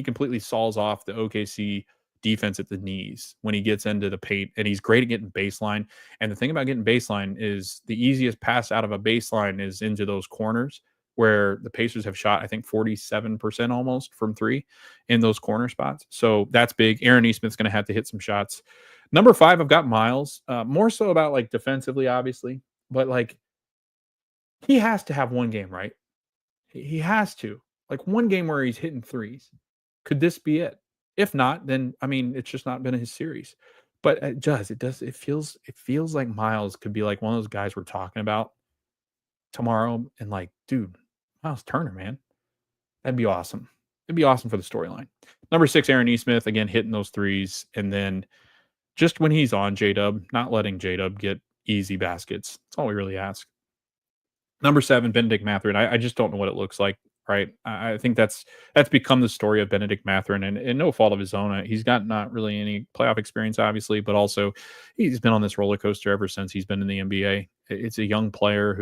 completely saws off the OKC defense at the knees when he gets into the paint, and he's great at getting baseline. And the thing about getting baseline is the easiest pass out of a baseline is into those corners where the Pacers have shot, I think 47% almost from 3 in those corner spots. So that's big. Aaron Nesmith's going to have to hit some shots. Number 5, I've got Miles, more so about like defensively, obviously, but like he has to have one game, right? He has to, like, one game where he's hitting threes. Could this be it? If not, then I mean, it's just not been his series. But it feels like Miles could be like one of those guys we're talking about tomorrow. And like, dude, Miles Turner, man, that'd be awesome. It'd be awesome for the storyline. Number 6, Aaron Nesmith, again, hitting those threes. And then just when he's on J-Dub, not letting J-Dub get easy baskets. That's all we really ask. Number 7, Benedict Mathurin. I just don't know what it looks like. Right. I think that's become the story of Benedict Mathurin, and no fault of his own. He's got not really any playoff experience, obviously, but also he's been on this roller coaster ever since he's been in the NBA. It's a young player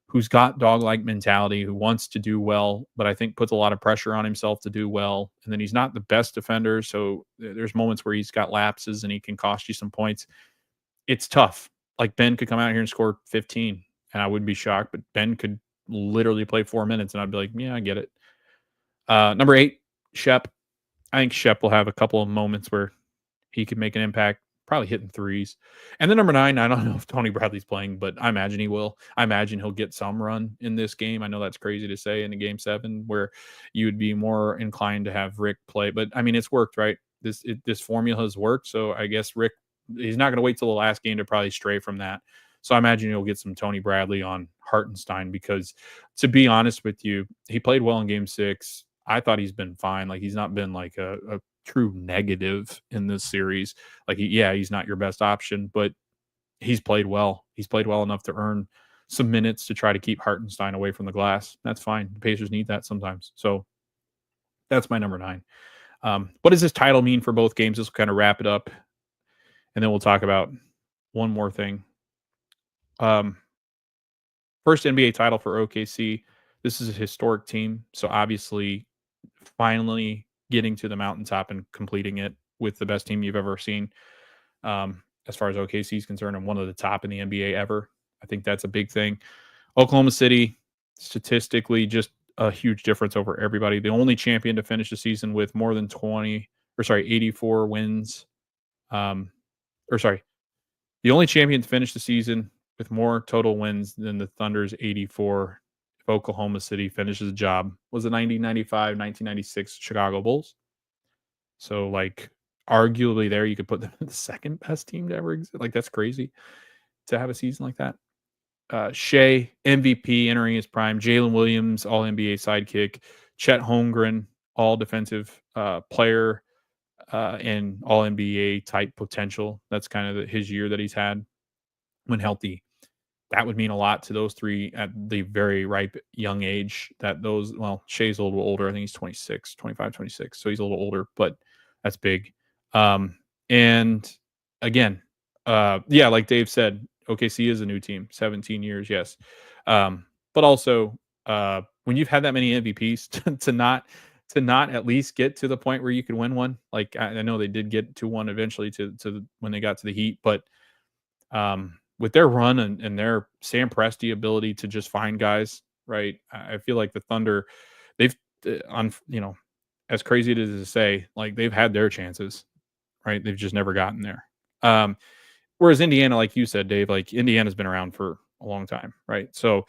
who's got dog-like mentality, who wants to do well, but I think puts a lot of pressure on himself to do well. And then he's not the best defender, so there's moments where he's got lapses and he can cost you some points. It's tough. Like Ben could come out here and score 15, and I wouldn't be shocked, but Ben could literally play 4 minutes and I'd be like, yeah, I get it. Number 8, Shep. I think Shep will have a couple of moments where he could make an impact, probably hitting threes. And then number 9, I don't know if Tony Bradley's playing, but I imagine he will. I imagine he'll get some run in this game. I know that's crazy to say in a game 7 where you would be more inclined to have Rick play, but I mean, it's worked, right? This formula has worked. So I guess Rick, he's not going to wait till the last game to probably stray from that. So I imagine you'll get some Tony Bradley on Hartenstein because, to be honest with you, he played well in game 6. I thought he's been fine. Like, he's not been like a true negative in this series. Like, he's not your best option, but he's played well. He's played well enough to earn some minutes to try to keep Hartenstein away from the glass. That's fine. The Pacers need that sometimes. So that's my number 9. What does this title mean for both games? This will kind of wrap it up, and then we'll talk about one more thing. First NBA title for OKC. This is a historic team. So obviously finally getting to the mountaintop and completing it with the best team you've ever seen. As far as OKC is concerned, and one of the top in the NBA ever. I think that's a big thing. Oklahoma City, statistically, just a huge difference over everybody. The only champion to finish the season with more than 84 wins. The only champion to finish the season with more total wins than the Thunder's 84, if Oklahoma City finishes the job, was the 1995-1996 Chicago Bulls. So, like, arguably there, you could put them in the second best team to ever exist. Like, that's crazy to have a season like that. Shea, MVP, entering his prime. Jalen Williams, all-NBA sidekick. Chet Holmgren, all-defensive player and all-NBA type potential. That's kind of his year that he's had when healthy. That would mean a lot to those three at the very ripe young age Shea's a little older. I think he's 26, 25, 26. So he's a little older, but that's big. And again, like Dave said, OKC is a new team, 17 years. Yes. But also, when you've had that many MVPs to not at least get to the point where you could win one. Like, I know they did get to one eventually to when they got to the Heat, but, with their run and their Sam Presti ability to just find guys, right? I feel like the Thunder, they've as crazy it is to say, like, they've had their chances, right? They've just never gotten there. Whereas Indiana, like you said, Dave, like, Indiana's been around for a long time, right? So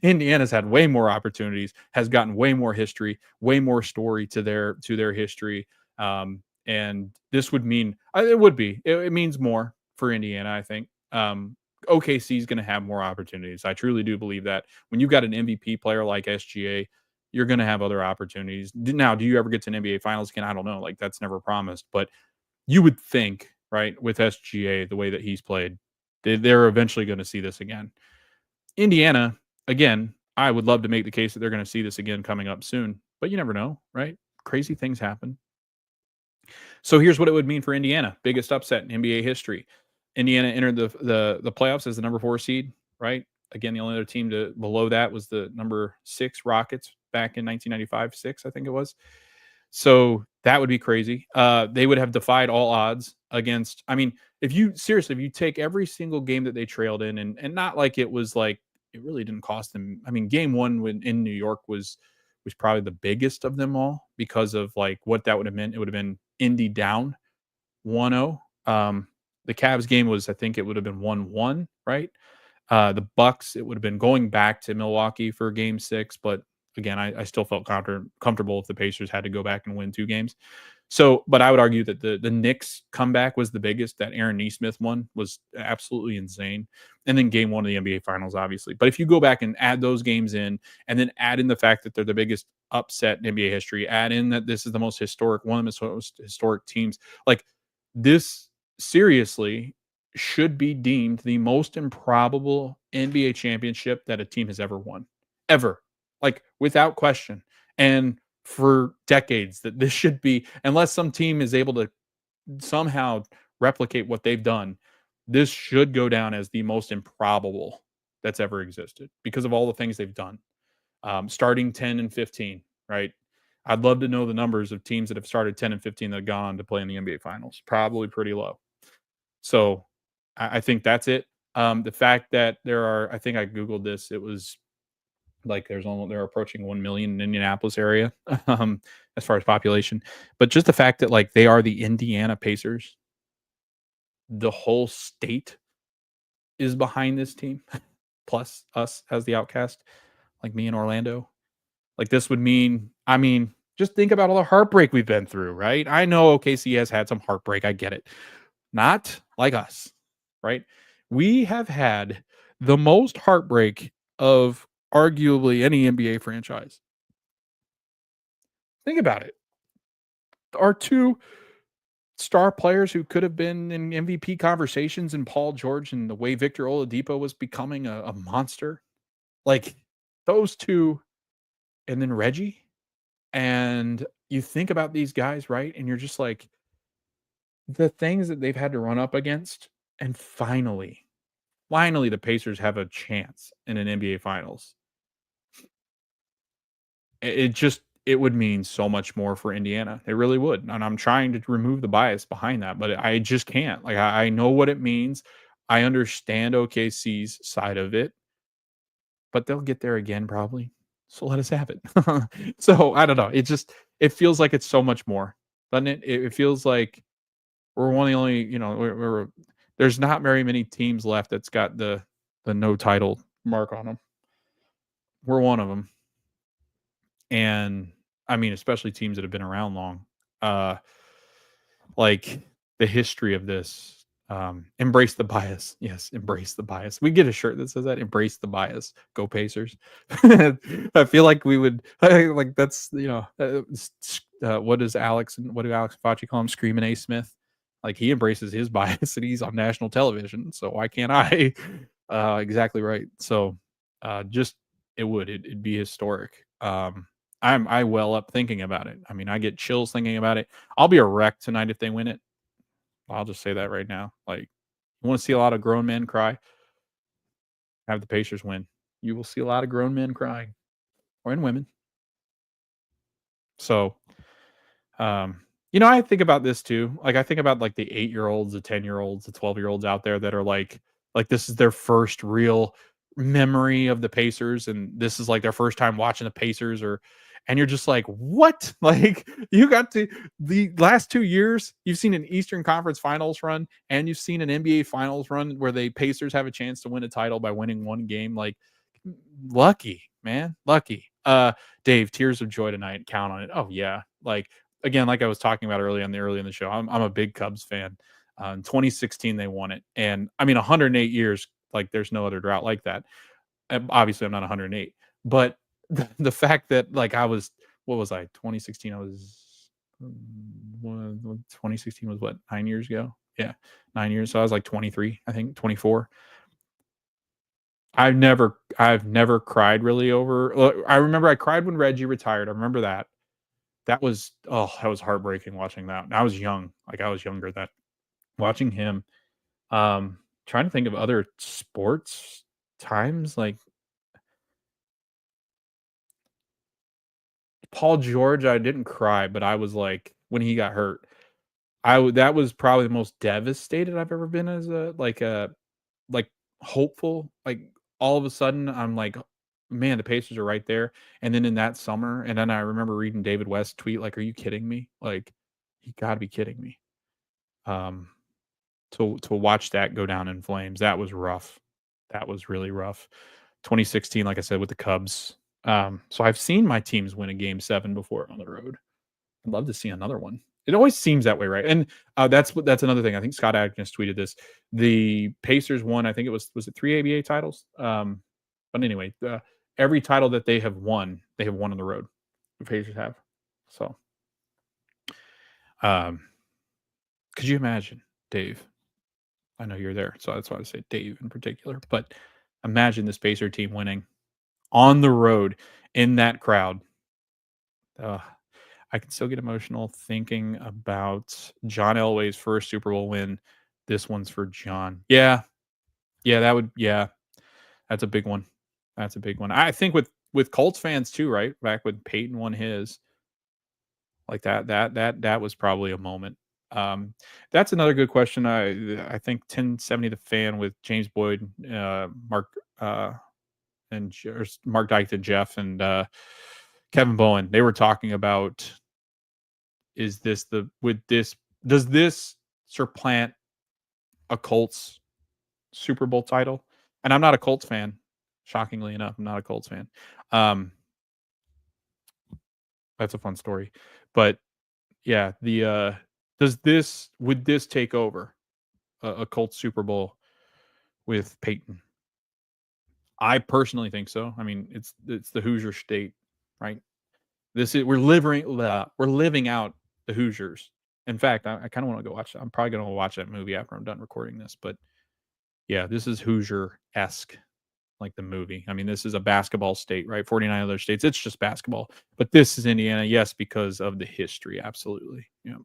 Indiana's had way more opportunities, has gotten way more history, way more story to their history. And this would mean it means more for Indiana, I think. OKC is going to have more opportunities. I truly do believe that when you've got an MVP player like SGA, you're going to have other opportunities. Now, do you ever get to an NBA Finals again? I don't know. Like, that's never promised, but you would think, right, with SGA, the way that he's played, they're eventually going to see this again. Indiana, again, I would love to make the case that they're going to see this again coming up soon, but you never know, right? Crazy things happen. So here's what it would mean for Indiana. Biggest upset in NBA history. Indiana entered the playoffs as the number 4 seed, right? Again, the only other team below that was the number 6 Rockets back in 1995-6, I think it was. So that would be crazy. They would have defied all odds against, I mean, if you take every single game that they trailed in, and not like it was like, it really didn't cost them. I mean, game 1 in New York was probably the biggest of them all because of like what that would have meant. It would have been Indy down 1-0. The Cavs game was, I think it would have been 1-1, right? The Bucks, it would have been going back to Milwaukee for game 6, but again, I still felt comfortable if the Pacers had to go back and win 2 games. So, but I would argue that the Knicks comeback was the biggest. That Aaron Nesmith one was absolutely insane. And then game 1 of the NBA Finals, obviously. But if you go back and add those games in, and then add in the fact that they're the biggest upset in NBA history, add in that this is the most historic, one of the most historic teams, like this seriously should be deemed the most improbable NBA championship that a team has ever won. Ever. Like, without question. And for decades, that this should be, unless some team is able to somehow replicate what they've done, this should go down as the most improbable that's ever existed because of all the things they've done. Starting 10 and 15, right? I'd love to know the numbers of teams that have started 10 and 15 that have gone on to play in the NBA Finals. Probably pretty low. So I think that's it. The fact that there are, I think I Googled this, it was like they're approaching 1 million in Indianapolis area as far as population. But just the fact that like they are the Indiana Pacers, the whole state is behind this team, plus us as the outcast, like me in Orlando. Like this would mean, I mean, just think about all the heartbreak we've been through, right? I know OKC has had some heartbreak. I get it. Not like us, right? We have had the most heartbreak of arguably any NBA franchise. Think about it. Our 2 star players who could have been in MVP conversations, and Paul George and the way Victor Oladipo was becoming a monster. Like those 2, and then Reggie. And you think about these guys, right? And you're just like, the things that they've had to run up against, and finally the Pacers have a chance in an NBA Finals. It would mean so much more for Indiana. It really would. And I'm trying to remove the bias behind that, but I just can't. Like I know what it means. I understand OKC's side of it, but they'll get there again probably. So let us have it. So I don't know. It feels like it's so much more, doesn't it? It feels like we're one of the only, there's not very many teams left that's got the no title mark on them. We're one of them. And I mean, especially teams that have been around long, like the history of this, embrace the bias. Yes. Embrace the bias. We get a shirt that says that, embrace the bias, go Pacers. I feel like we would like, that's, what do Alex and Fauci call him? Screaming A. Smith. Like he embraces his bias and he's on national television. So why can't I? Exactly right. So, it'd be historic. I well up thinking about it. I mean, I get chills thinking about it. I'll be a wreck tonight if they win it. I'll just say that right now. Like, you want to see a lot of grown men cry? Have the Pacers win. You will see a lot of grown men crying, or in women. So, I think about this too. Like, I think about like the 8-year-olds, the 10-year-olds, the 12-year-olds out there that are like this is their first real memory of the Pacers, and this is like their first time watching the Pacers, And you're just like, what? Like, you got to the last 2 years, you've seen an Eastern Conference Finals run, and you've seen an NBA Finals run where the Pacers have a chance to win a title by winning one game. Like, lucky, man, lucky. Dave, tears of joy tonight. Count on it. Oh yeah, like again, like I was talking about early in the show. I'm a big Cubs fan. In 2016, they won it, and I mean, 108 years. Like, there's no other drought like that. Obviously, I'm not 108, but the fact that like what was I? 2016. I was 2016 was what, 9 years ago? Yeah, 9 years. So I was like 23, I think 24. I've never cried really over. I remember I cried when Reggie retired. I remember that. That was heartbreaking watching that. I was young, like I was younger that watching him. Trying to think of other sports times, like Paul George. I didn't cry, but I was like, when he got hurt, that was probably the most devastated I've ever been as a like hopeful. Like, all of a sudden I'm like, man, the Pacers are right there. And then in that summer, and then I remember reading David West tweet, like, are you kidding me? Like, you got to be kidding me. To watch that go down in flames, that was rough. That was really rough. 2016, like I said, with the Cubs. So I've seen my teams win a game 7 before on the road. I'd love to see another one. It always seems that way, right? And that's another thing. I think Scott Adkins tweeted this. The Pacers won, I think it was it 3 ABA titles? But anyway, every title that they have won on the road. The Pacers have. So, could you imagine, Dave? I know you're there, so that's why I say Dave in particular. But imagine this Pacer team winning on the road in that crowd. I can still get emotional thinking about John Elway's first Super Bowl win. This one's for John. Yeah, that's a big one. That's a big one. I think with Colts fans too, right? Back when Peyton won his, like that was probably a moment. That's another good question. I think 1070 the fan with James Boyd, Mark Mark Dykes and Jeff and Kevin Bowen. They were talking about, does this supplant a Colts Super Bowl title? And I'm not a Colts fan. Shockingly enough, I'm not a Colts fan. That's a fun story. But yeah, would this take over a Colts Super Bowl with Peyton? I personally think so. I mean, it's the Hoosier state, right? We're living out the Hoosiers. In fact, I kind of want to go watch. I'm probably going to watch that movie after I'm done recording this. But yeah, this is Hoosier-esque, like the movie. I mean, this is a basketball state, right? 49 other states, it's just basketball. But this is Indiana, yes, because of the history, absolutely. Yeah.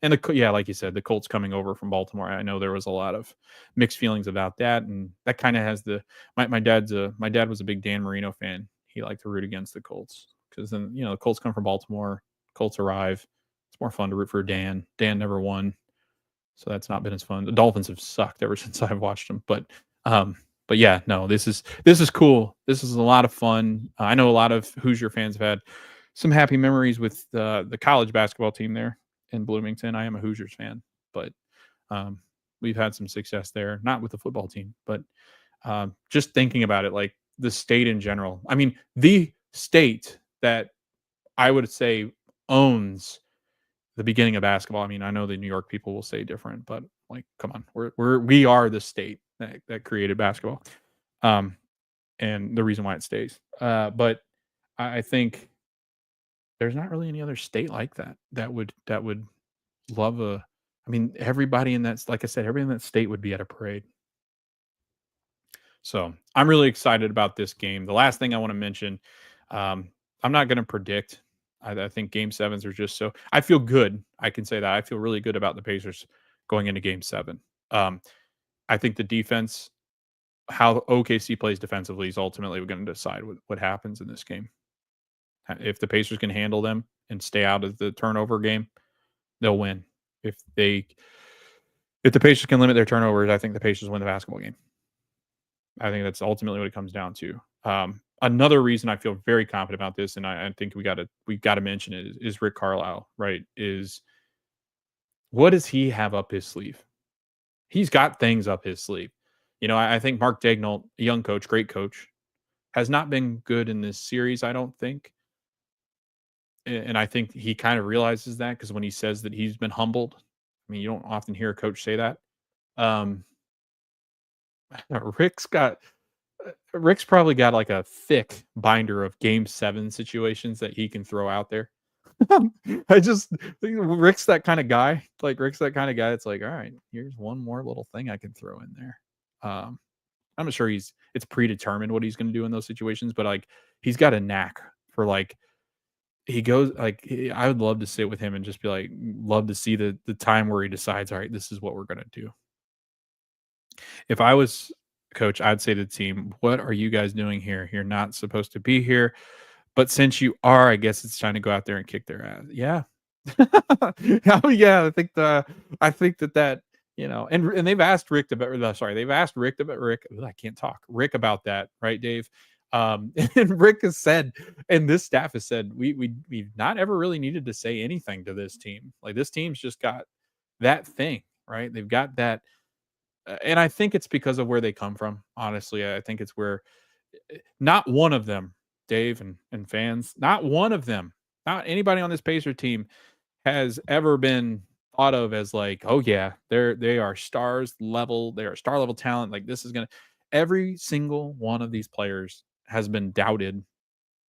And like you said, the Colts coming over from Baltimore. I know there was a lot of mixed feelings about that, and that kind of has my dad was a big Dan Marino fan. He liked to root against the Colts because then the Colts come from Baltimore. Colts arrive. It's more fun to root for Dan. Dan never won, so that's not been as fun. The Dolphins have sucked ever since I've watched them, but yeah, no, this is cool. This is a lot of fun. I know a lot of Hoosier fans have had some happy memories with the college basketball team there in Bloomington. I am a Hoosiers fan, but we've had some success there, not with the football team, but just thinking about it, like the state in general. I mean, the state that I would say owns the beginning of basketball. I mean, I know the New York people will say different, but like, come on, we are the state that created basketball, and the reason why it stays. But I think there's not really any other state like that would love a. I mean, everybody in that, like I said, everybody in that state would be at a parade. So I'm really excited about this game. The last thing I want to mention, I'm not going to predict. I think Game 7s are just so. I feel good. I can say that I feel really good about the Pacers going into Game 7. I think the defense, how OKC plays defensively, is ultimately going to decide what happens in this game. If the Pacers can handle them and stay out of the turnover game, they'll win. If the Pacers can limit their turnovers, I think the Pacers win the basketball game. I think that's ultimately what it comes down to. another reason I feel very confident about this, and I think we got to mention it, is Rick Carlisle, right? Is what does he have up his sleeve? He's got things up his sleeve. I think Mark Daigneault, a young coach, great coach, has not been good in this series, I don't think. And I think he kind of realizes that, because when he says that he's been humbled, I mean, you don't often hear a coach say that. Um, Rick's probably got like a thick binder of Game 7 situations that he can throw out there. I just think Rick's that kind of guy. Like, Rick's that kind of guy that's like, all right, here's one more little thing I can throw in there. I'm not sure it's predetermined what he's going to do in those situations, but like, he's got a knack for, like, he goes like, I would love to sit with him and just be like, love to see the time where he decides, all right, this is what we're going to do. If I was coach, I'd say to the team, what are you guys doing here? You're not supposed to be here. But since you are, I guess it's time to go out there and kick their ass. Yeah. Oh, yeah. I think that, and they've asked Rick about, I can't talk, Rick, about that. Right, Dave? And Rick has said, and this staff has said, we've not ever really needed to say anything to this team. Like, this team's just got that thing, right? They've got that. And I think it's because of where they come from. Honestly, I think it's where not one of them, Dave and fans, not one of them, not anybody on this Pacer team has ever been thought of as like, oh yeah, they are star level talent. Like, this is gonna. Every single one of these players has been doubted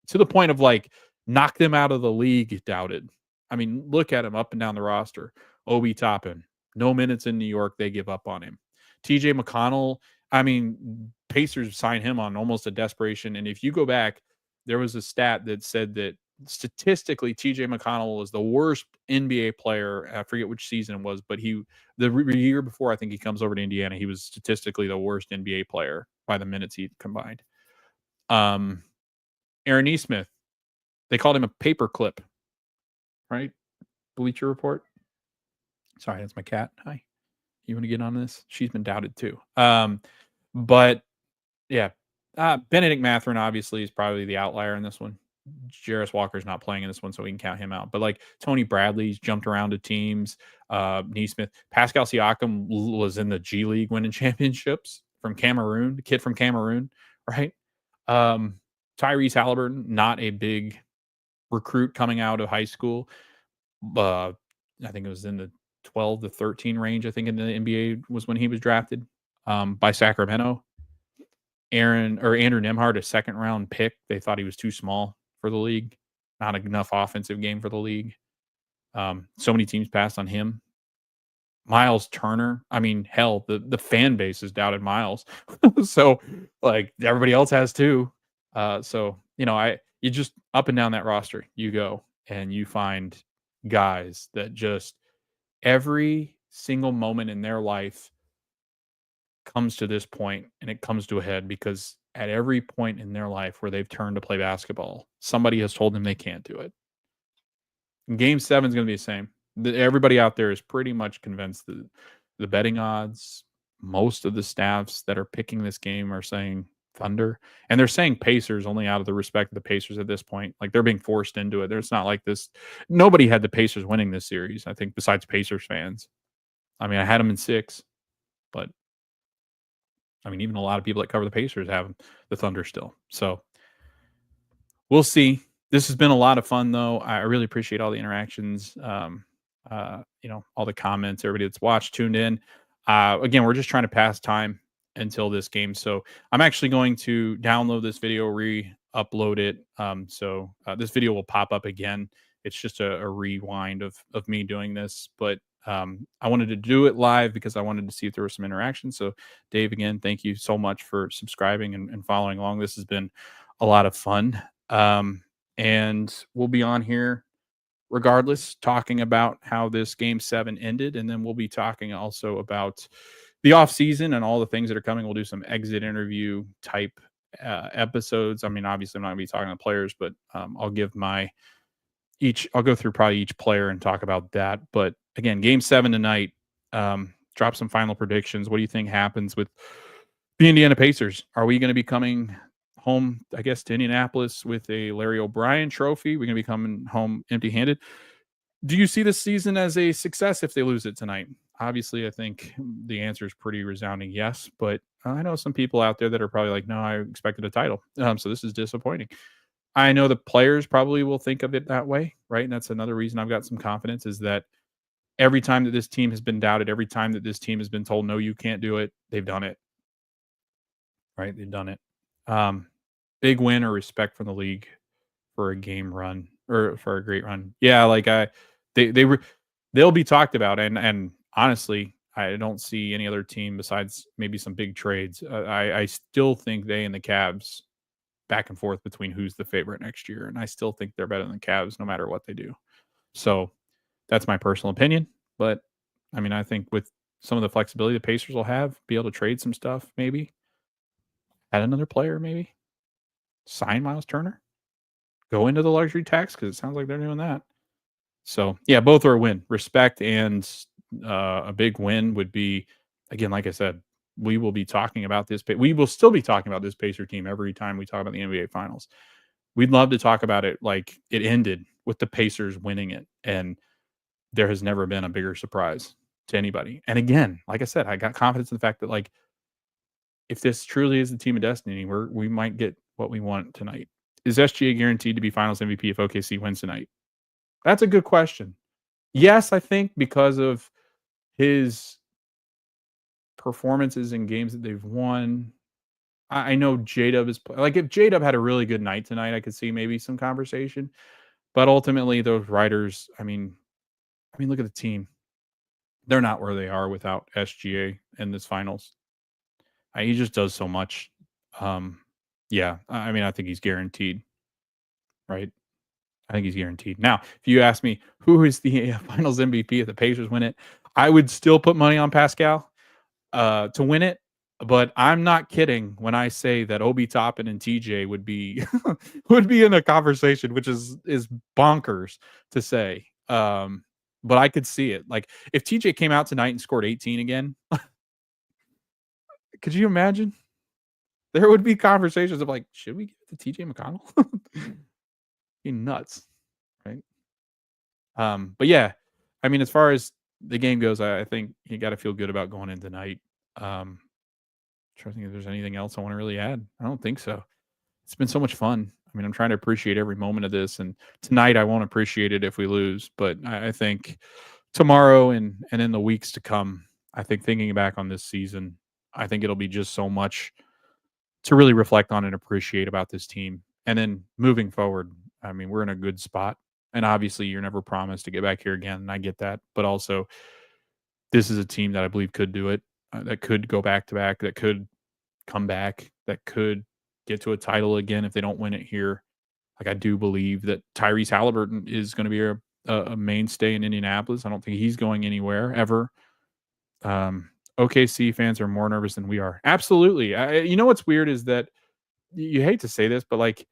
to the point of, like, knock them out of the league doubted. I mean, look at him up and down the roster. Obi Toppin, no minutes in New York, they give up on him. TJ McConnell, I mean, Pacers signed him on almost a desperation. And if you go back, there was a stat that said that statistically, TJ McConnell was the worst NBA player. I forget which season it was, but the year before, I think he comes over to Indiana, he was statistically the worst NBA player by the minutes he combined. Aaron Nesmith, they called him a paperclip, right? Bleacher Report. Sorry, that's my cat. Hi. You want to get on this? She's been doubted too. But yeah, Benedict Mathurin obviously is probably the outlier in this one. Jarris Walker's not playing in this one, so we can count him out. But like, Tony Bradley's jumped around to teams. Nesmith, Pascal Siakam was in the G League winning championships from Cameroon, the kid from Cameroon, right? Tyrese Haliburton, not a big recruit coming out of high school. I think it was in the 12 to 13 range, I think, in the NBA was when he was drafted by Sacramento. Andrew Nembhard, a second round pick. They thought he was too small for the league, not enough offensive game for the league. So many teams passed on him. Miles Turner, I mean, hell, the fan base has doubted Miles. So, like, everybody else has too. So, you just up and down that roster, you go and you find guys that just every single moment in their life comes to this point, and it comes to a head because at every point in their life where they've turned to play basketball, somebody has told them they can't do it. Game 7 is going to be the same. Everybody out there is pretty much convinced that the betting odds, most of the staffs that are picking this game are saying Thunder, and they're saying Pacers only out of the respect of the Pacers at this point. Like, they're being forced into it. It's not like this. Nobody had the Pacers winning this series, I think, besides Pacers fans. I mean, I had them in 6, but I mean, even a lot of people that cover the Pacers have the Thunder still. So we'll see. This has been a lot of fun, though. I really appreciate all the interactions, all the comments, everybody that's watched, tuned in. Again, we're just trying to pass time until this game. So I'm actually going to download this video, re-upload it. So this video will pop up again. It's just a rewind of me doing this. But I wanted to do it live because I wanted to see if there was some interaction. So Dave, again, thank you so much for subscribing and following along. This has been a lot of fun. And we'll be on here regardless, talking about how this Game 7 ended. And then we'll be talking also about the off season and all the things that are coming. We'll do some exit interview type episodes. I mean, obviously I'm not gonna be talking to players, but I'll go through probably each player and talk about that. But again, Game 7 tonight, drop some final predictions. What do you think happens with the Indiana Pacers? Are we going to be coming home, I guess, to Indianapolis with a Larry O'Brien trophy. We're going to be coming home empty-handed. Do you see this season as a success if they lose it tonight? Obviously, I think the answer is pretty resounding yes, but I know some people out there that are probably like, no, I expected a title. So this is disappointing. I know the players probably will think of it that way, right? And that's another reason I've got some confidence is that every time that this team has been doubted, every time that this team has been told, no, you can't do it, they've done it, right? They've done it. Big win or respect from the league for a game run or for a great run. Yeah, like they'll be talked about, and honestly, I don't see any other team besides maybe some big trades. I still think they and the Cavs back and forth between who's the favorite next year, and I still think they're better than the Cavs no matter what they do. So that's my personal opinion, but I mean, I think with some of the flexibility the Pacers will have, be able to trade some stuff, maybe add another player, maybe sign Miles Turner, go into the luxury tax because it sounds like they're doing that. So yeah, both are a win. Respect and a big win would be, again, like I said, we will be talking about this. We will still be talking about this Pacer team every time we talk about the NBA Finals. We'd love to talk about it like it ended with the Pacers winning it, and there has never been a bigger surprise to anybody. And again, like I said, I got confidence in the fact that like if this truly is the team of destiny, we might get what we want tonight. Is SGA guaranteed to be Finals MVP if OKC wins tonight? That's a good question. Yes, I think because of his performances in games that they've won. I know J-Dub is like if J-Dub had a really good night tonight, I could see maybe some conversation. But ultimately, those writers, I mean, look at the team. They're not where they are without SGA in this finals. He just does so much. Yeah, I mean, I think he's guaranteed, right? I think he's guaranteed. Now, if you ask me who is the Finals MVP if the Pacers win it, I would still put money on Pascal to win it. But I'm not kidding when I say that Obi Toppin and TJ would be would be in a conversation, which is bonkers to say. But I could see it. Like if TJ came out tonight and scored 18 again, could you imagine? There would be conversations of like, should we give it to TJ McConnell? Be nuts, right? But yeah, I mean, as far as the game goes, I think you got to feel good about going in tonight. Trying to think if there's anything else I want to really add. I don't think so. It's been so much fun. I mean, I'm trying to appreciate every moment of this, and tonight I won't appreciate it if we lose. But I think tomorrow and in the weeks to come, I think thinking back on this season, I think it'll be just so much to really reflect on and appreciate about this team. And then moving forward, I mean, we're in a good spot. And obviously, you're never promised to get back here again. And I get that. But also, this is a team that I believe could do it, that could go back to back, that could come back, that could get to a title again if they don't win it here. Like, I do believe that Tyrese Haliburton is going to be a mainstay in Indianapolis. I don't think he's going anywhere ever. OKC fans are more nervous than we are. Absolutely. You know what's weird is that you hate to say this, but like,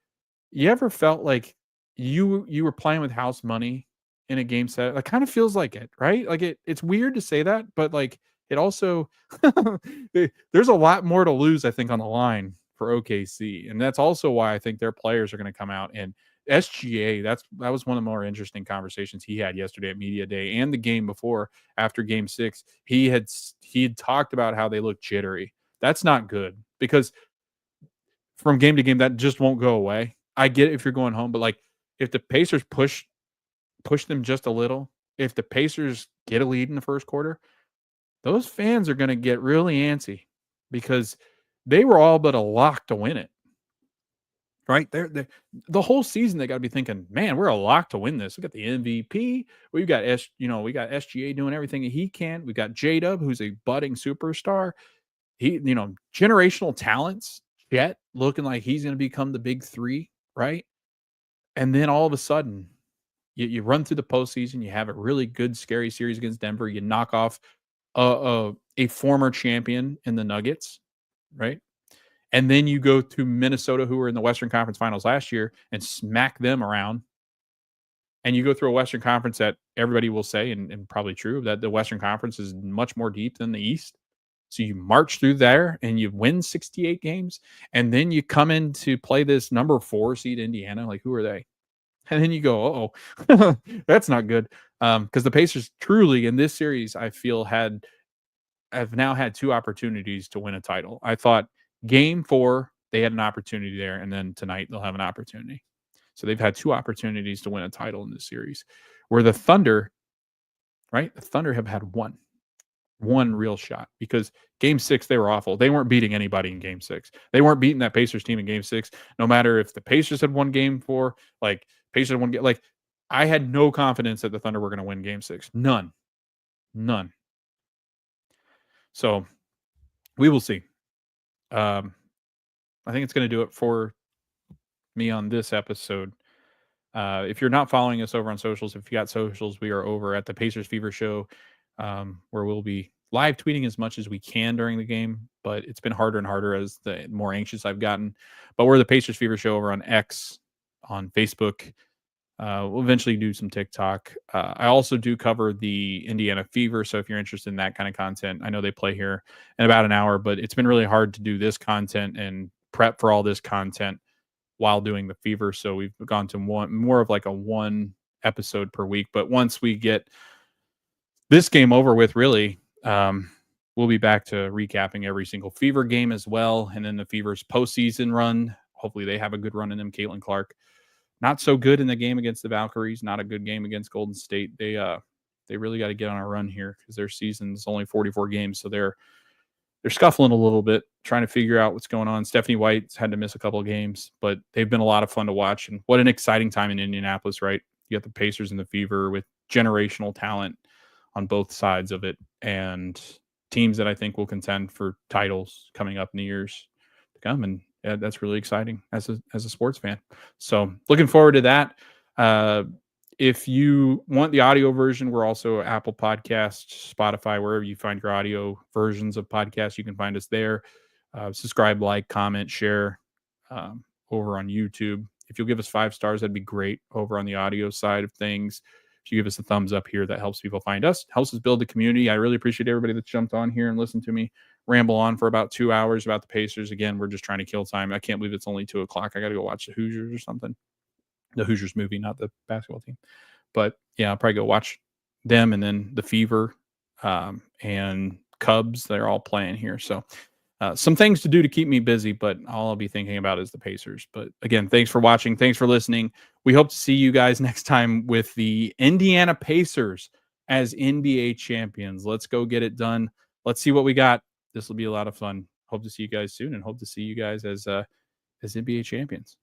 you ever felt like you were playing with house money in a game set? It kind of feels like it, right? Like it's weird to say that, but like it also there's a lot more to lose, I think, on the line for OKC. And that's also why I think their players are going to come out. And SGA, that was one of the more interesting conversations he had yesterday at Media Day and the game before, after game 6. He had talked about how they look jittery. That's not good because from game to game, that just won't go away. I get it if you're going home, but like if the Pacers push them just a little, if the Pacers get a lead in the first quarter, those fans are going to get really antsy because they were all but a lock to win it. Right? They're the whole season they got to be thinking, man, we're a lock to win this. We got the MVP. We got SGA doing everything that he can. We got J-Dub, who's a budding superstar. He, generational talents. Jet looking like he's going to become the big 3, right? And then all of a sudden, you run through the postseason. You have a really good, scary series against Denver. You knock off a former champion in the Nuggets, right? And then you go to Minnesota, who were in the Western Conference Finals last year, and smack them around. And you go through a Western Conference that everybody will say, and probably true, that the Western Conference is much more deep than the East. So you march through there and you win 68 games, and then you come in to play this number 4 seed Indiana. Like, who are they? And then you go, oh, that's not good. Because the Pacers truly in this series, I feel have now had 2 opportunities to win a title. I thought game 4, they had an opportunity there, and then tonight they'll have an opportunity. So they've had 2 opportunities to win a title in this series, where the Thunder, right? The Thunder have had one real shot, because game 6, they were awful. They weren't beating anybody in game 6. They weren't beating that Pacers team in game 6. No matter if the Pacers had won game 4, like Pacers had won, like I had no confidence that the Thunder were going to win game 6. None. So we will see. I think it's going to do it for me on this episode. If you're not following us over on socials, if you got socials, we are over at the Pacers Fever Show, where we'll be live tweeting as much as we can during the game, but it's been harder and harder as the more anxious I've gotten. But we're the Pacers Fever Show over on X, on Facebook. We'll eventually do some TikTok. I also do cover the Indiana Fever, so if you're interested in that kind of content, I know they play here in about an hour, but it's been really hard to do this content and prep for all this content while doing the Fever. So we've gone to more of like a 1 episode per week. But once we get this game over with, really, we'll be back to recapping every single Fever game as well. And then the Fever's postseason run. Hopefully they have a good run in them. Caitlin Clark, not so good in the game against the Valkyries, not a good game against Golden State. They really got to get on a run here, because their season's only 44 games. So they're scuffling a little bit, trying to figure out what's going on. Stephanie White's had to miss a couple of games, but they've been a lot of fun to watch. And what an exciting time in Indianapolis, right? You got the Pacers and the Fever with generational talent on both sides of it, and teams that I think will contend for titles coming up in the years to come. And that's really exciting as a sports fan. So looking forward to that. If you want the audio version, we're also Apple Podcasts, Spotify, wherever you find your audio versions of podcasts, you can find us there. Subscribe, like, comment, share over on YouTube. If you'll give us 5 stars, that'd be great. Over on the audio side of things, if you give us a thumbs up here, that helps people find us, helps us build the community. I really appreciate everybody that's jumped on here and listened to me ramble on for about 2 hours about the Pacers. Again, we're just trying to kill time. I can't believe it's only 2 o'clock. I got to go watch the Hoosiers or something. The Hoosiers movie, not the basketball team. But yeah, I'll probably go watch them, and then the Fever and Cubs. They're all playing here. So some things to do to keep me busy, but all I'll be thinking about is the Pacers. But again, thanks for watching. Thanks for listening. We hope to see you guys next time with the Indiana Pacers as NBA champions. Let's go get it done. Let's see what we got. This will be a lot of fun. Hope to see you guys soon, and hope to see you guys as NBA champions.